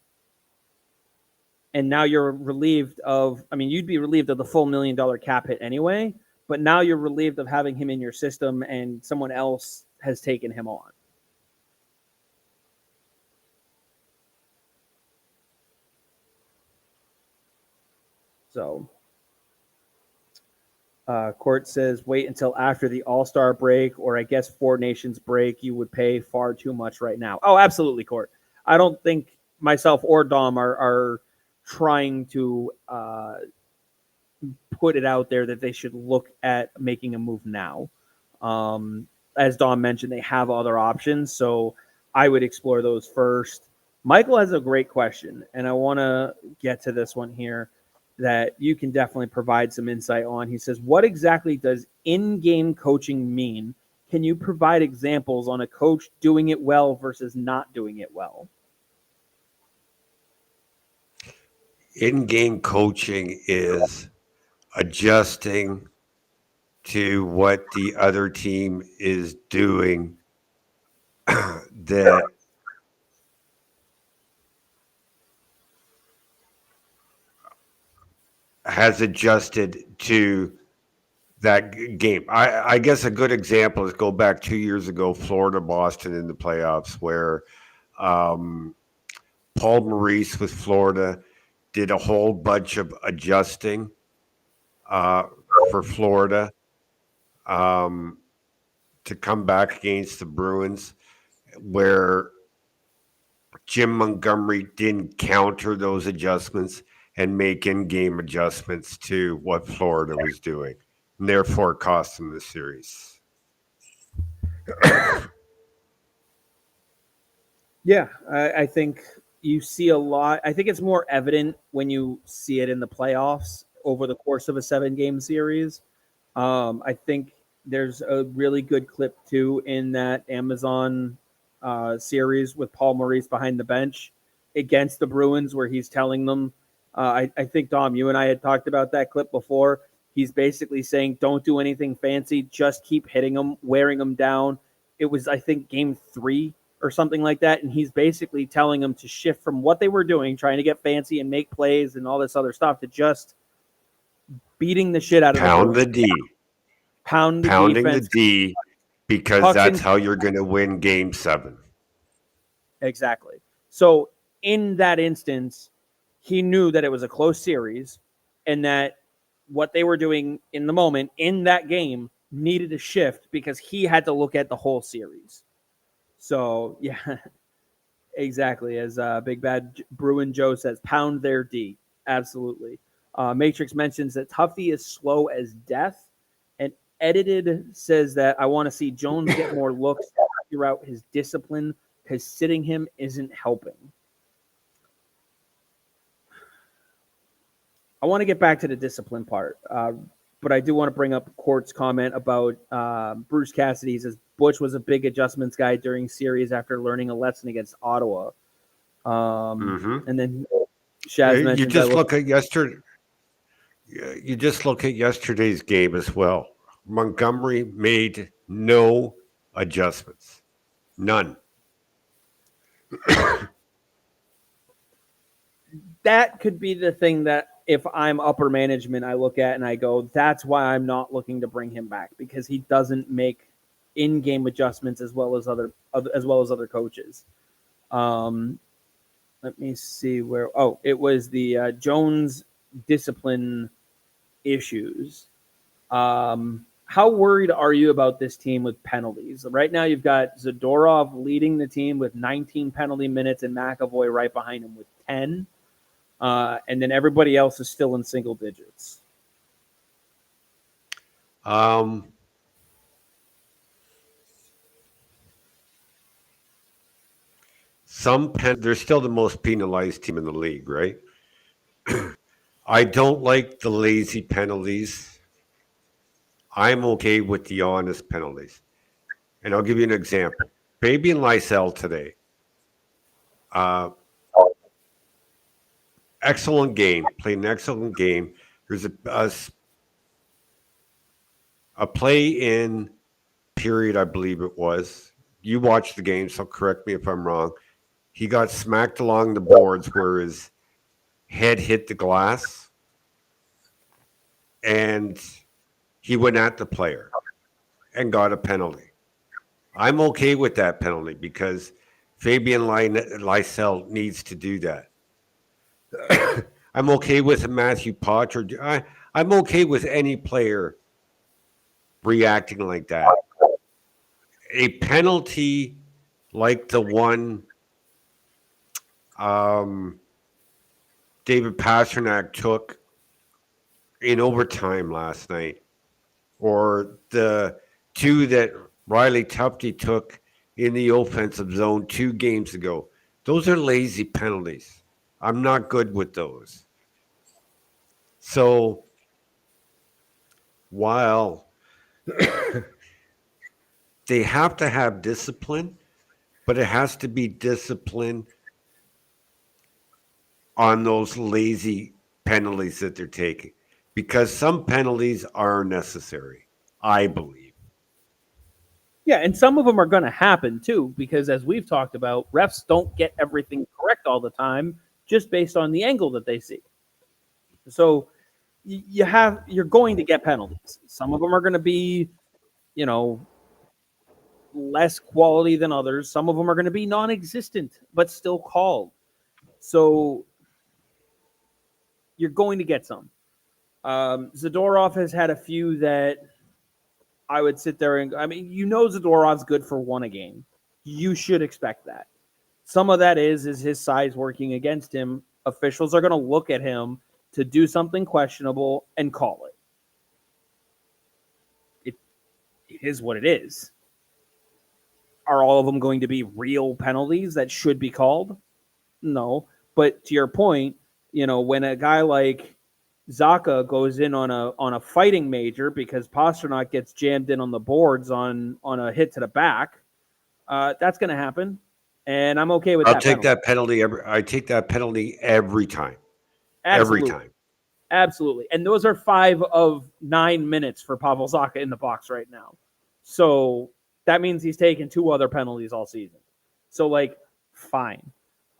And now you're relieved of, you'd be relieved of the full $1 million cap hit anyway, but now you're relieved of having him in your system and someone else has taken him on. So, Court says, wait until after the All-Star break, or I guess Four Nations break. You would pay far too much right now. Oh, absolutely, Court. I don't think myself or Dom are trying to put it out there that they should look at making a move now. As Dom mentioned, they have other options, so I would explore those first. Michael has a great question, and I want to get to this one here that you can definitely provide some insight on. He says, what exactly does in-game coaching mean? Can you provide examples on a coach doing it well versus not doing it well? In-game coaching is adjusting to what the other team is doing that has adjusted to that game. I guess a good example is go back 2 years ago, Florida, Boston in the playoffs, where Paul Maurice with Florida did a whole bunch of adjusting for Florida to come back against the Bruins, where Jim Montgomery didn't counter those adjustments and make in-game adjustments to what Florida was doing, and therefore cost them the series. Yeah, I think you see a lot. I think it's more evident when you see it in the playoffs over the course of a 7-game series. I think there's a really good clip too in that Amazon series with Paul Maurice behind the bench against the Bruins, where he's telling them, I think, Dom, you and I had talked about that clip before. He's basically saying, don't do anything fancy, just keep hitting them, wearing them down. It was, I think, game 3 or something like that. And he's basically telling them to shift from what they were doing, trying to get fancy and make plays and all this other stuff, to just beating the shit out of the D. Pounding the D, because that's how you're going to win game 7. Exactly. So in that instance, he knew that it was a close series and that what they were doing in the moment in that game needed a shift because he had to look at the whole series. So, yeah, exactly. As Big Bad Bruin Joe says, pound their D. Absolutely. Matrix mentions that Tuffy is slow as death. And Edited says that I want to see Jones get more looks throughout his discipline because sitting him isn't helping. I want to get back to the discipline part, but I do want to bring up Court's comment about Bruce Cassidy. He says Butch was a big adjustments guy during series after learning a lesson against Ottawa. And then Shaz mentions you just look at yesterday. You just look at yesterday's game as well. Montgomery made no adjustments, none. That could be the thing that if I'm upper management, I look at and I go, that's why I'm not looking to bring him back, because he doesn't make in-game adjustments as well as other coaches. Let me see where. Oh, it was the Jones discipline issues. How worried are you about this team with penalties? Right now, you've got Zadorov leading the team with 19 penalty minutes and McAvoy right behind him with 10. And then everybody else is still in single digits. Um, they're still the most penalized team in the league, right? I don't like the lazy penalties. I'm okay with the honest penalties. And I'll give you an example. Fabian Lysell today, uh, excellent game, played an excellent game. There's a play in period, I believe it was. You watched the game, so correct me if I'm wrong. He got smacked along the boards where his head hit the glass, and he went at the player and got a penalty. I'm okay with that penalty because Fabian Lysell needs to do that. I'm okay with Matthew Potter. I'm okay with any player reacting like that. A penalty like the one um, David Pasternak took in overtime last night, or the two that Riley Tufte took in the offensive zone 2 games ago. Those are lazy penalties. I'm not good with those. So while they have to have discipline, but it has to be discipline on those lazy penalties that they're taking, because some penalties are necessary, I believe. Yeah, and some of them are going to happen too, because as we've talked about, refs don't get everything correct all the time just based on the angle that they see. So you're going to get penalties. Some of them are going to be, you know, less quality than others. Some of them are going to be non-existent but still called. So you're going to get some. Zadorov has had a few that I would sit there and Zadorov's good for one a game. You should expect that. Some of that is his size working against him. Officials are going to look at him to do something questionable and call it. It is what it is. Are all of them going to be real penalties that should be called? No. But to your point, when a guy like Zaka goes in on a fighting major because Pasternak gets jammed in on the boards on a hit to the back, that's going to happen, and I'm okay with I'll that take penalty. that penalty I take that penalty every time. Every Absolutely. time. Absolutely. And those are 5 of 9 minutes for Pavel Zaka in the box right now. So that means he's taken 2 other penalties all season. So, fine.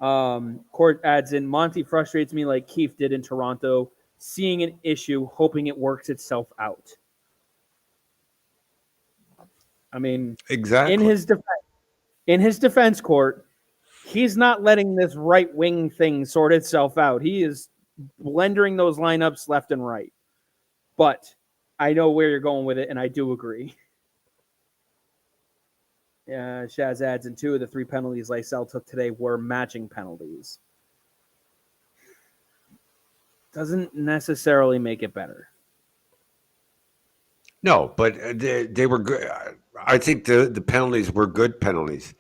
Court adds in, Monty frustrates me like Keefe did in Toronto, seeing an issue, hoping it works itself out. I mean, in Exactly. his defense, Court, he's not letting this right wing thing sort itself out. He is blendering those lineups left and right. But I know where you're going with it, and I do agree. Shaz adds in 2 of the 3 penalties Lysell took today were matching penalties. Doesn't necessarily make it better. No, but they were good. I think the penalties were good penalties.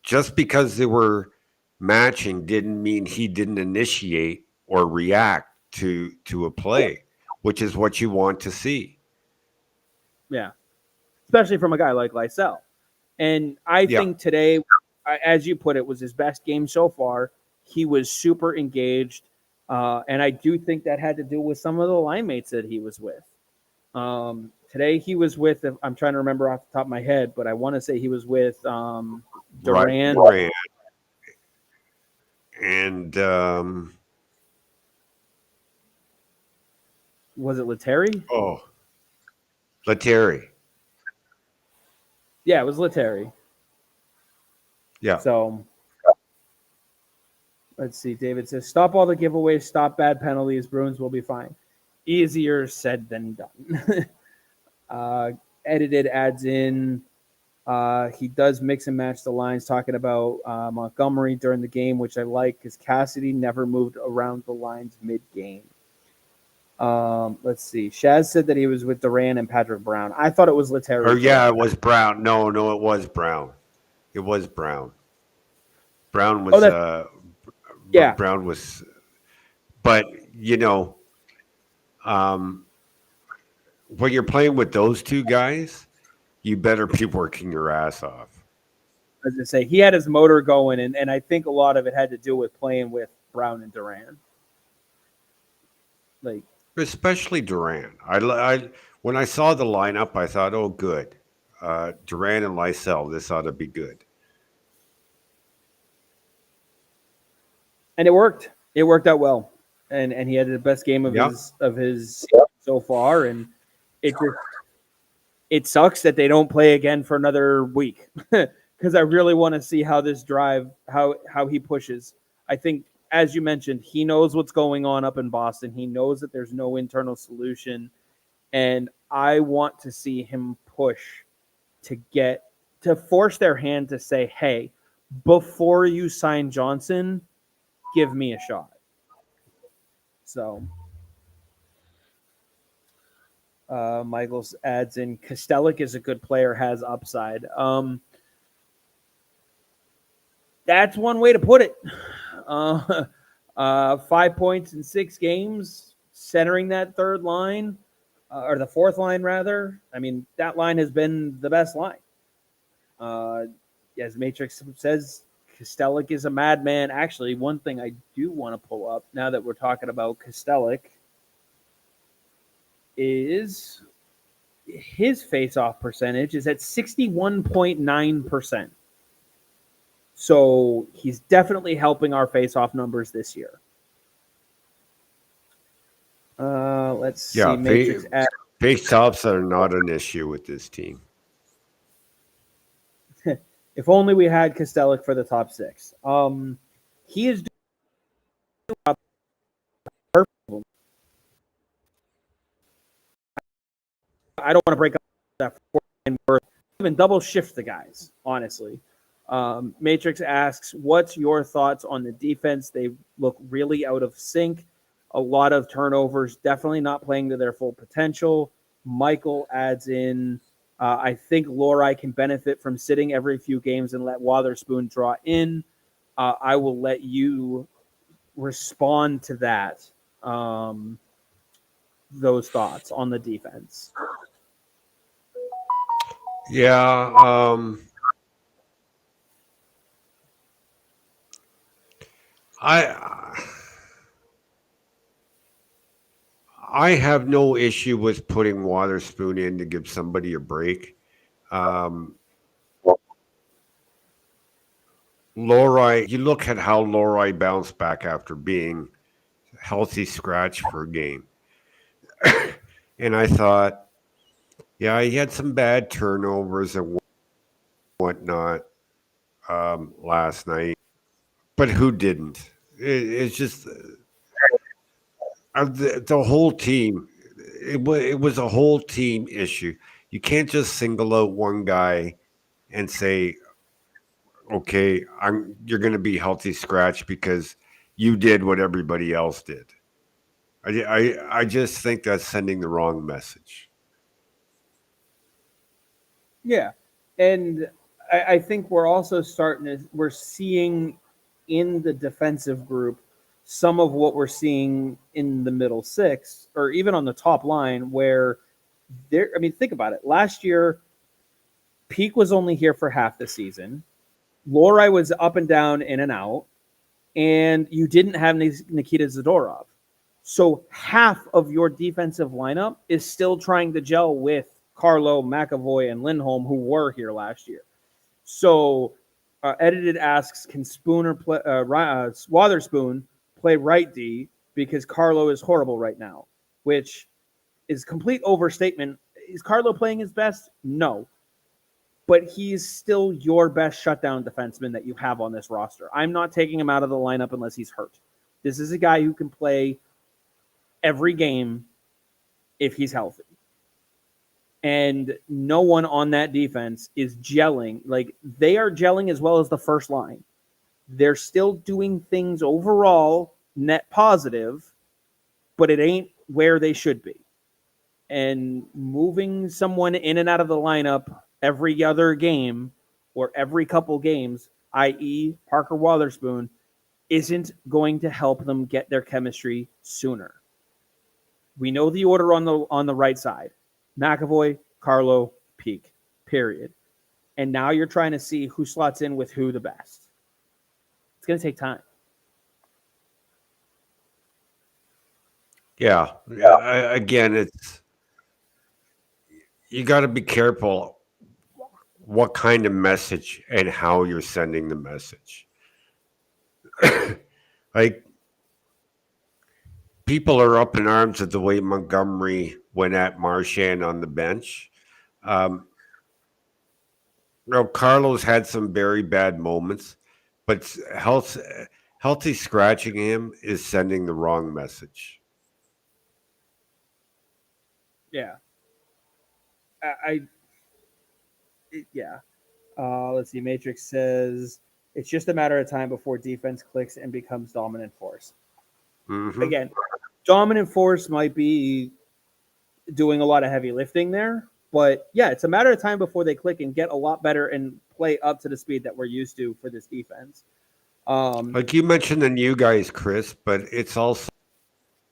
Just because they were matching didn't mean he didn't initiate or react to a play, which is what you want to see. Yeah, especially from a guy like Lysell. And I Yeah. think today, as you put it, was his best game so far. He was super engaged, and I do think that had to do with some of the line mates that he was with. Today he was with, I'm trying to remember off the top of my head, but I want to say he was with Duran. Right. And Was it Letary? Letary. Yeah, it was Letary. Yeah. So let's see. David says, stop all the giveaways, stop bad penalties. Bruins will be fine. Easier said than done. Edited adds in, he does mix and match the lines, talking about Montgomery during the game, which I like because Cassidy never moved around the lines mid-game. Let's see. Shaz said that he was with Duran and Patrick Brown. I thought it was Letary. Or yeah, it was Brown. No, it was Brown. It was Brown. Brown Oh, was that's yeah. Brown was, but you know, when you're playing with those two guys, you better be working your ass off. As I say, he had his motor going, and I think a lot of it had to do with playing with Brown and Duran. Like, Especially Duran. When I saw the lineup, I thought, oh, good. Duran and Lysell, this ought to be good. and it worked. It worked out well, and he had the best game of Yep. his so far, and it sucks that they don't play again for another week because I really want to see how this drive how he pushes. I think, as you mentioned, he knows what's going on up in Boston. He knows that there's no internal solution, and I want to see him push to force their hand to say, "Hey, before you sign Johnson, give me a shot." So, Michaels adds in, Kostelic is a good player, has upside. That's one way to put it. 5 points in 6 games, centering that third line, or the fourth line, rather. I mean, that line has been the best line. As Matrix says, Kostelic is a madman. Actually, one thing I do want to pull up now that we're talking about Kostelic is his face-off percentage is at 61.9%. So he's definitely helping our face-off numbers this year. Let's see. Yeah, Matrix face-offs are not an issue with this team. If only we had Kostelic for the top 6. He is doing perfect. I don't want to break up that we're even double shift the guys, honestly. Matrix asks, what's your thoughts on the defense? They look really out of sync. A lot of turnovers, definitely not playing to their full potential. Michael adds in, I think Lohrei can benefit from sitting every few games and let Wotherspoon draw in. I will let you respond to that, those thoughts on the defense. Yeah, I have no issue with putting Wotherspoon in to give somebody a break. Lohrei, you look at how Lohrei bounced back after being healthy scratch for a game. And I thought, yeah, he had some bad turnovers and whatnot last night. But who didn't? It's just the whole team. It was a whole team issue. You can't just single out one guy and say, okay, you're going to be healthy scratch because you did what everybody else did. I just think that's sending the wrong message. Yeah, and I think we're also we're seeing in the defensive group some of what we're seeing in the middle 6 or even on the top line where think about it. Last year, Peak was only here for half the season. Lohrei was up and down, in and out, and you didn't have Nikita Zadorov. So half of your defensive lineup is still trying to gel with Carlo, McAvoy, and Lindholm, who were here last year. So Edited asks, can Wotherspoon play right D because Carlo is horrible right now, which is complete overstatement. Is Carlo playing his best? No. But he's still your best shutdown defenseman that you have on this roster. I'm not taking him out of the lineup unless he's hurt. This is a guy who can play every game if he's healthy. And no one on that defense is gelling. Like, they are gelling as well as the first line. They're still doing things overall net positive, but it ain't where they should be. And moving someone in and out of the lineup every other game or every couple games, i.e., Parker Wotherspoon, isn't going to help them get their chemistry sooner. We know the order on the right side: McAvoy, Carlo, Peak. Period. And now you're trying to see who slots in with who the best. It's going to take time. Yeah. Again, it's you got to be careful what kind of message and how you're sending the message. Like, people are up in arms at the way Montgomery went at Marchand on the bench. Carlos had some very bad moments, but healthy scratching him is sending the wrong message. Yeah. Yeah. Let's see. Matrix says it's just a matter of time before defense clicks and becomes dominant force. Mm-hmm. Again, dominant force might be doing a lot of heavy lifting there, but yeah, it's a matter of time before they click and get a lot better and play up to the speed that we're used to for this defense. Like you mentioned the new guys, Chris, but it's also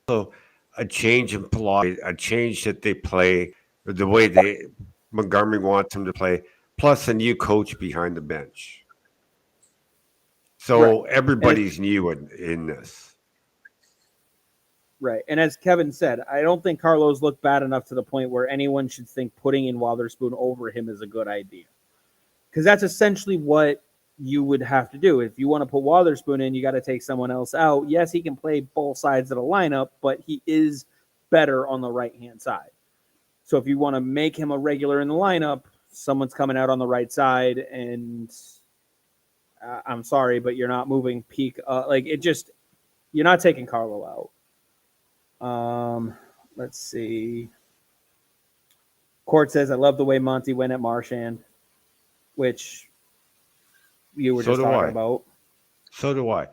a change in philosophy, a change that they play, or the way Montgomery wants them to play, plus a new coach behind the bench. So everybody's new in this. Right. And as Kevin said, I don't think Carlos looked bad enough to the point where anyone should think putting in Wotherspoon over him is a good idea. Because that's essentially what you would have to do. If you want to put Wotherspoon in, you got to take someone else out. Yes, he can play both sides of the lineup, but he is better on the right-hand side. So if you want to make him a regular in the lineup, someone's coming out on the right side, and I'm sorry, but you're not moving Peak. You're not taking Carlo out. Let's see. Court says, I love the way Monty went at Marchand, which you were just talking about. So do I.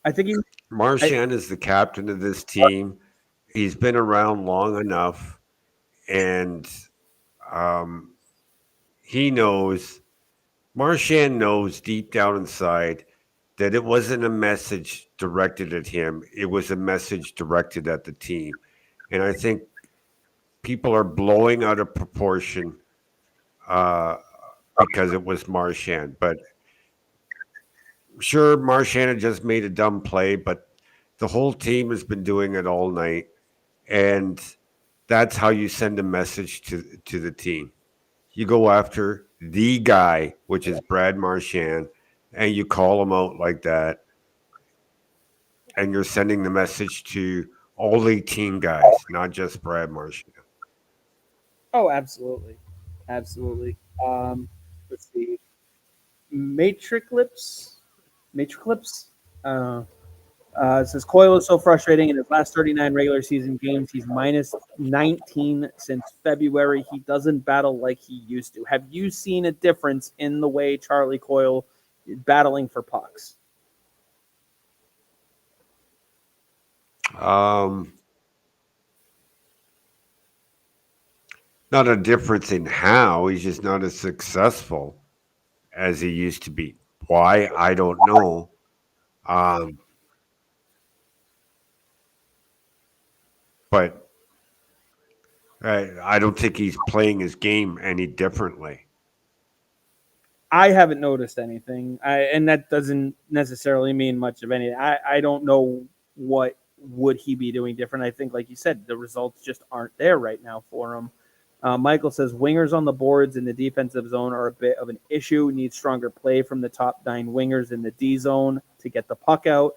I think Marchand is the captain of this team. He's been around long enough, and Marchand knows deep down inside that it wasn't a message directed at him. It was a message directed at the team. And I think people are blowing out of proportion because it was Marchand. But sure, Marchand had just made a dumb play, but the whole team has been doing it all night. And that's how you send a message to the team. You go after the guy, which is Brad Marchand, and you call him out like that. And you're sending the message to all 18 guys, not just Brad Marchand. Oh, absolutely. Absolutely. Let's see. Matriclips. It says Coyle is so frustrating. In his last 39 regular season games, he's minus 19 since February. He doesn't battle like he used to. Have you seen a difference in the way Charlie Coyle is battling for pucks? Not a difference in how. He's just not as successful as he used to be. Why? I don't know. But I don't think he's playing his game any differently. I haven't noticed anything, and that doesn't necessarily mean much of anything. I don't know what would he be doing different. I think, like you said, the results just aren't there right now for him. Michael says wingers on the boards in the defensive zone are a bit of an issue. Need stronger play from the top 9 wingers in the D zone to get the puck out.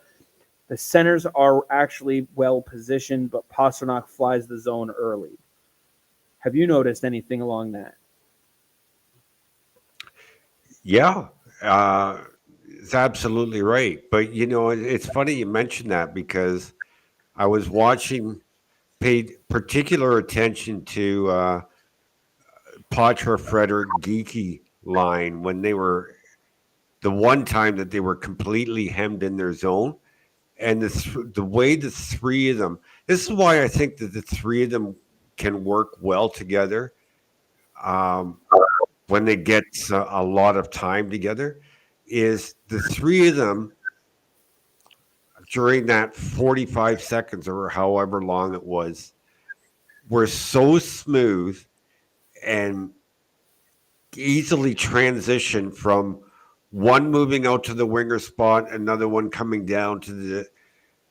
The centers are actually well positioned, but Pastrnak flies the zone early. Have you noticed anything along that? Yeah, it's absolutely right. But, it's funny you mentioned that because I was paid particular attention to Patra Frederick Geeky line when they were the one time that they were completely hemmed in their zone. And the way the three of them, this is why I think that the three of them can work well together when they get a lot of time together, is the three of them during that 45 seconds or however long it was, were so smooth and easily transition from one moving out to the winger spot, another one coming down to the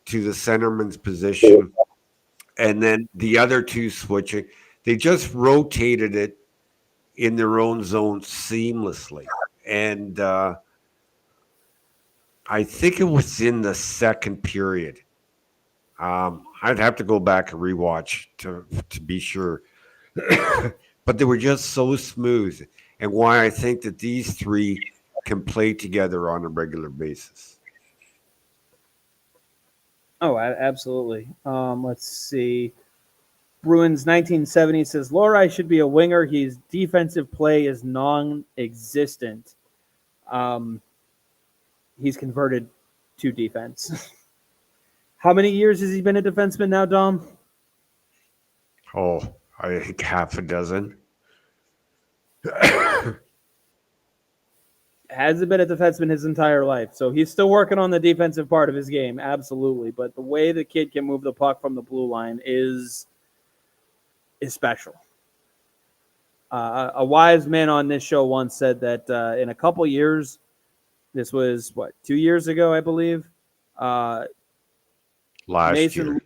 centerman's position, and then the other two switching. They just rotated it in their own zone seamlessly. And I think it was in the second period. I'd have to go back and rewatch to be sure. But they were just so smooth, and why I think that these three can play together on a regular basis. Oh, absolutely. Let's see. Bruins 1970 says Lohrei should be a winger. His defensive play is non-existent. He's converted to defense. How many years has he been a defenseman now, Dom? Oh, I think half a dozen. Hasn't been a defenseman his entire life, so he's still working on the defensive part of his game, absolutely. But the way the kid can move the puck from the blue line is special. A wise man on this show once said that in a couple years, this was 2 years ago, I believe. Last year,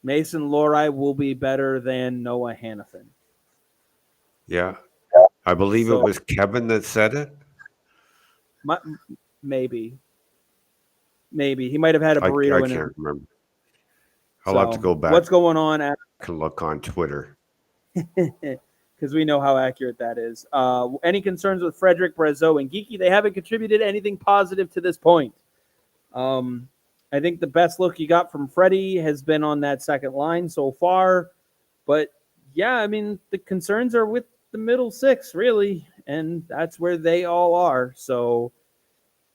Mason Lohrei will be better than Noah Hannafin. Yeah, I believe it was Kevin that said it. Maybe he might have had a burrito. I can't remember. I'll have to go back. What's going on? I can look on Twitter because we know how accurate that is. Any concerns with Frederick, Brazeau, and Geeky? They haven't contributed anything positive to this point. I think the best look you got from Freddie has been on that second line so far. But, yeah, I mean, the concerns are with the middle six, really, and that's where they all are. So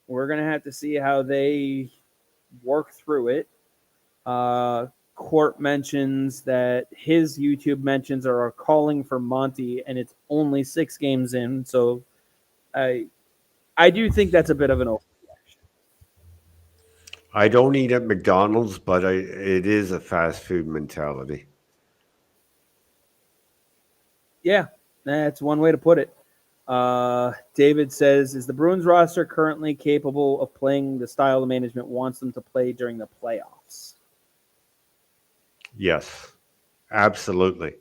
we're going to have to see how they work through it. Court mentions that his YouTube mentions are calling for Monty, and it's only 6 games in. So I do think that's a bit of an overreaction. I don't eat at McDonald's, but it is a fast food mentality. Yeah, that's one way to put it. David says, is the Bruins roster currently capable of playing the style the management wants them to play during the playoffs? Yes, absolutely.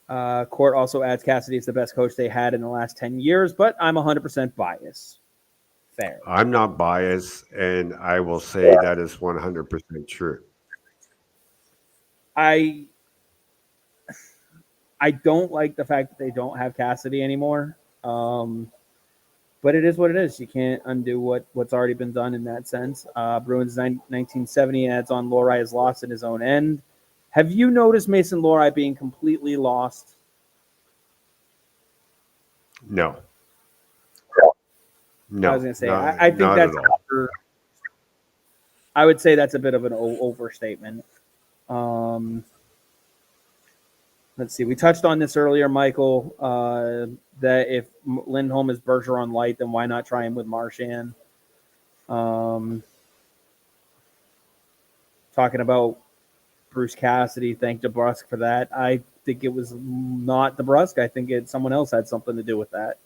Court also adds Cassidy is the best coach they had in the last 10 years, but I'm 100% biased. Fair. I'm not biased, and I will say that is 100% true. I don't like the fact that they don't have Cassidy anymore. But it is what it is. You can't undo what's already been done in that sense. Bruins 1970 adds on Lohrei is lost in his own end. Have you noticed Mason Lohrei being completely lost? No. I was going to say, I think that's I would say that's a bit of an overstatement. Let's see. We touched on this earlier, Michael, that if Lindholm is Bergeron light, then why not try him with Marchand? Talking about Bruce Cassidy, thank DeBrusk for that. I think it was not DeBrusk. I think someone else had something to do with that.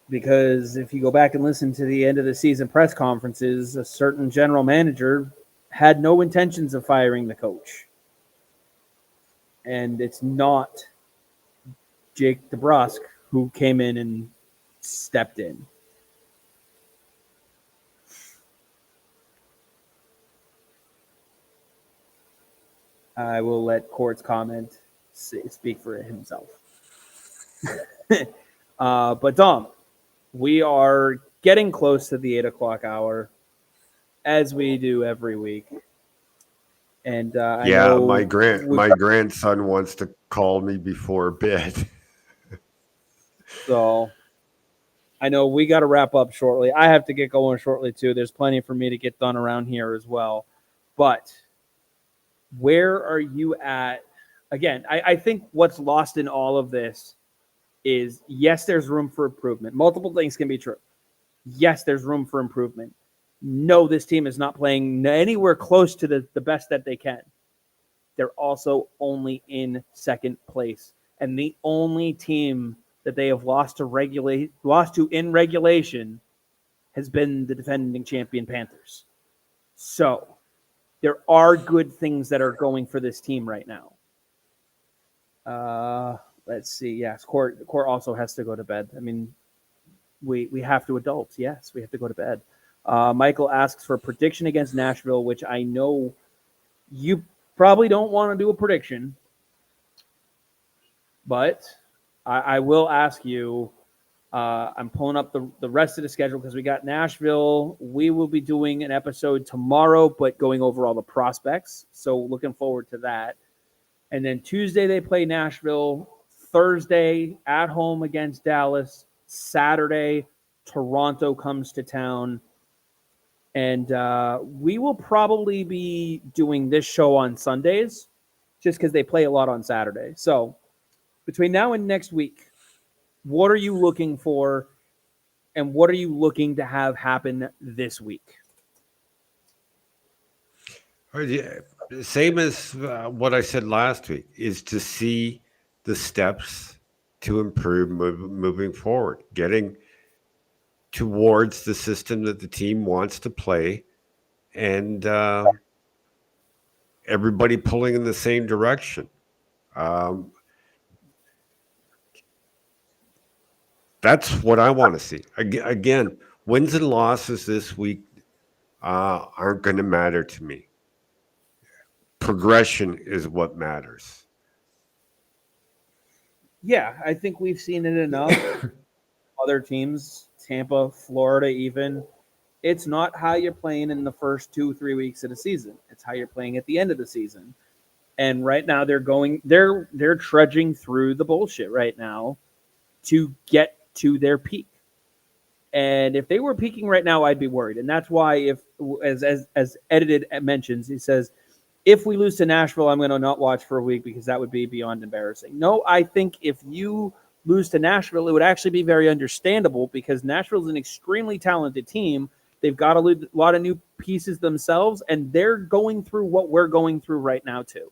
Because if you go back and listen to the end of the season press conferences, a certain general manager had no intentions of firing the coach. And it's not Jake DeBrusk who came in and stepped in. I will let Court's comment speak for himself. But Dom, we are getting close to the 8 o'clock hour, as we do every week. And my grandson wants to call me before bed. So I know we got to wrap up shortly. I have to get going shortly too. There's plenty for me to get done around here as well. But where are you at? Again, I think what's lost in all of this is yes, there's room for improvement. Multiple things can be true. Yes, there's room for improvement. No, this team is not playing anywhere close to the best that they can. They're also only in second place. And the only team that they have lost to in regulation has been the defending champion Panthers. So there are good things that are going for this team right now. Let's see. Yes, Court also has to go to bed. I mean, we have to adults. Yes, we have to go to bed. Michael asks for a prediction against Nashville, which I know you probably don't want to do a prediction, but I will ask you. I'm pulling up the rest of the schedule because we got Nashville. We will be doing an episode tomorrow, but going over all the prospects. So looking forward to that. And then Tuesday they play Nashville. Thursday at home against Dallas. Saturday, Toronto comes to town. And we will probably be doing this show on Sundays just because they play a lot on Saturday. So between now and next week, what are you looking for and what are you looking to have happen this week? Same as what I said last week, is to see the steps to improve moving forward, getting towards the system that the team wants to play, and everybody pulling in the same direction. That's what I want to see. Again, wins and losses this week aren't going to matter to me. Progression is what matters. Yeah, I think we've seen it enough. Other teams, Tampa, Florida, even. It's not how you're playing in the first 2-3 weeks of the season. It's how you're playing at the end of the season. And right now they're trudging through the bullshit right now to get to their peak. And if they were peaking right now, I'd be worried. And that's why, if as edited mentions, he says, if we lose to Nashville, I'm going to not watch for a week because that would be beyond embarrassing. No, I think if you lose to Nashville, it would actually be very understandable because Nashville is an extremely talented team. They've got a lot of new pieces themselves, and they're going through what we're going through right now too.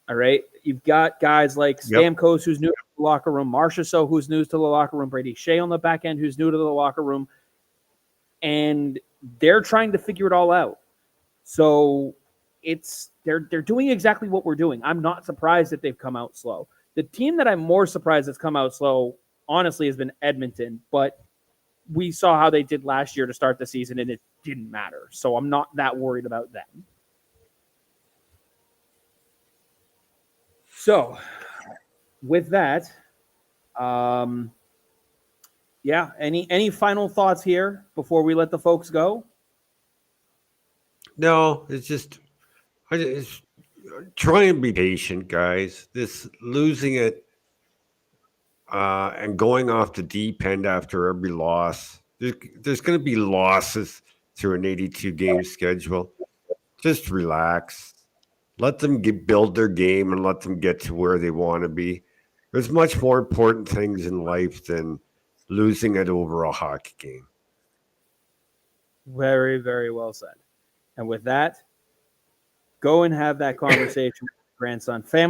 All right. You've got guys like Stamkos, who's new to the locker room, Marchessault, who's new to the locker room, Brady Shea on the back end, who's new to the locker room. And they're trying to figure it all out. So they're doing exactly what we're doing. I'm not surprised that they've come out slow. The team that I'm more surprised that's come out slow, honestly, has been Edmonton. But we saw how they did last year to start the season, and it didn't matter. So I'm not that worried about them. So, with that, any final thoughts here before we let the folks go? No, I just try and be patient, guys. This losing it and going off the deep end after every loss. There's going to be losses through an 82 game schedule. Just relax. Let them build their game and let them get to where they want to be. There's much more important things in life than losing it over a hockey game. Very, very well said. And with that, go and have that conversation with your grandson. Family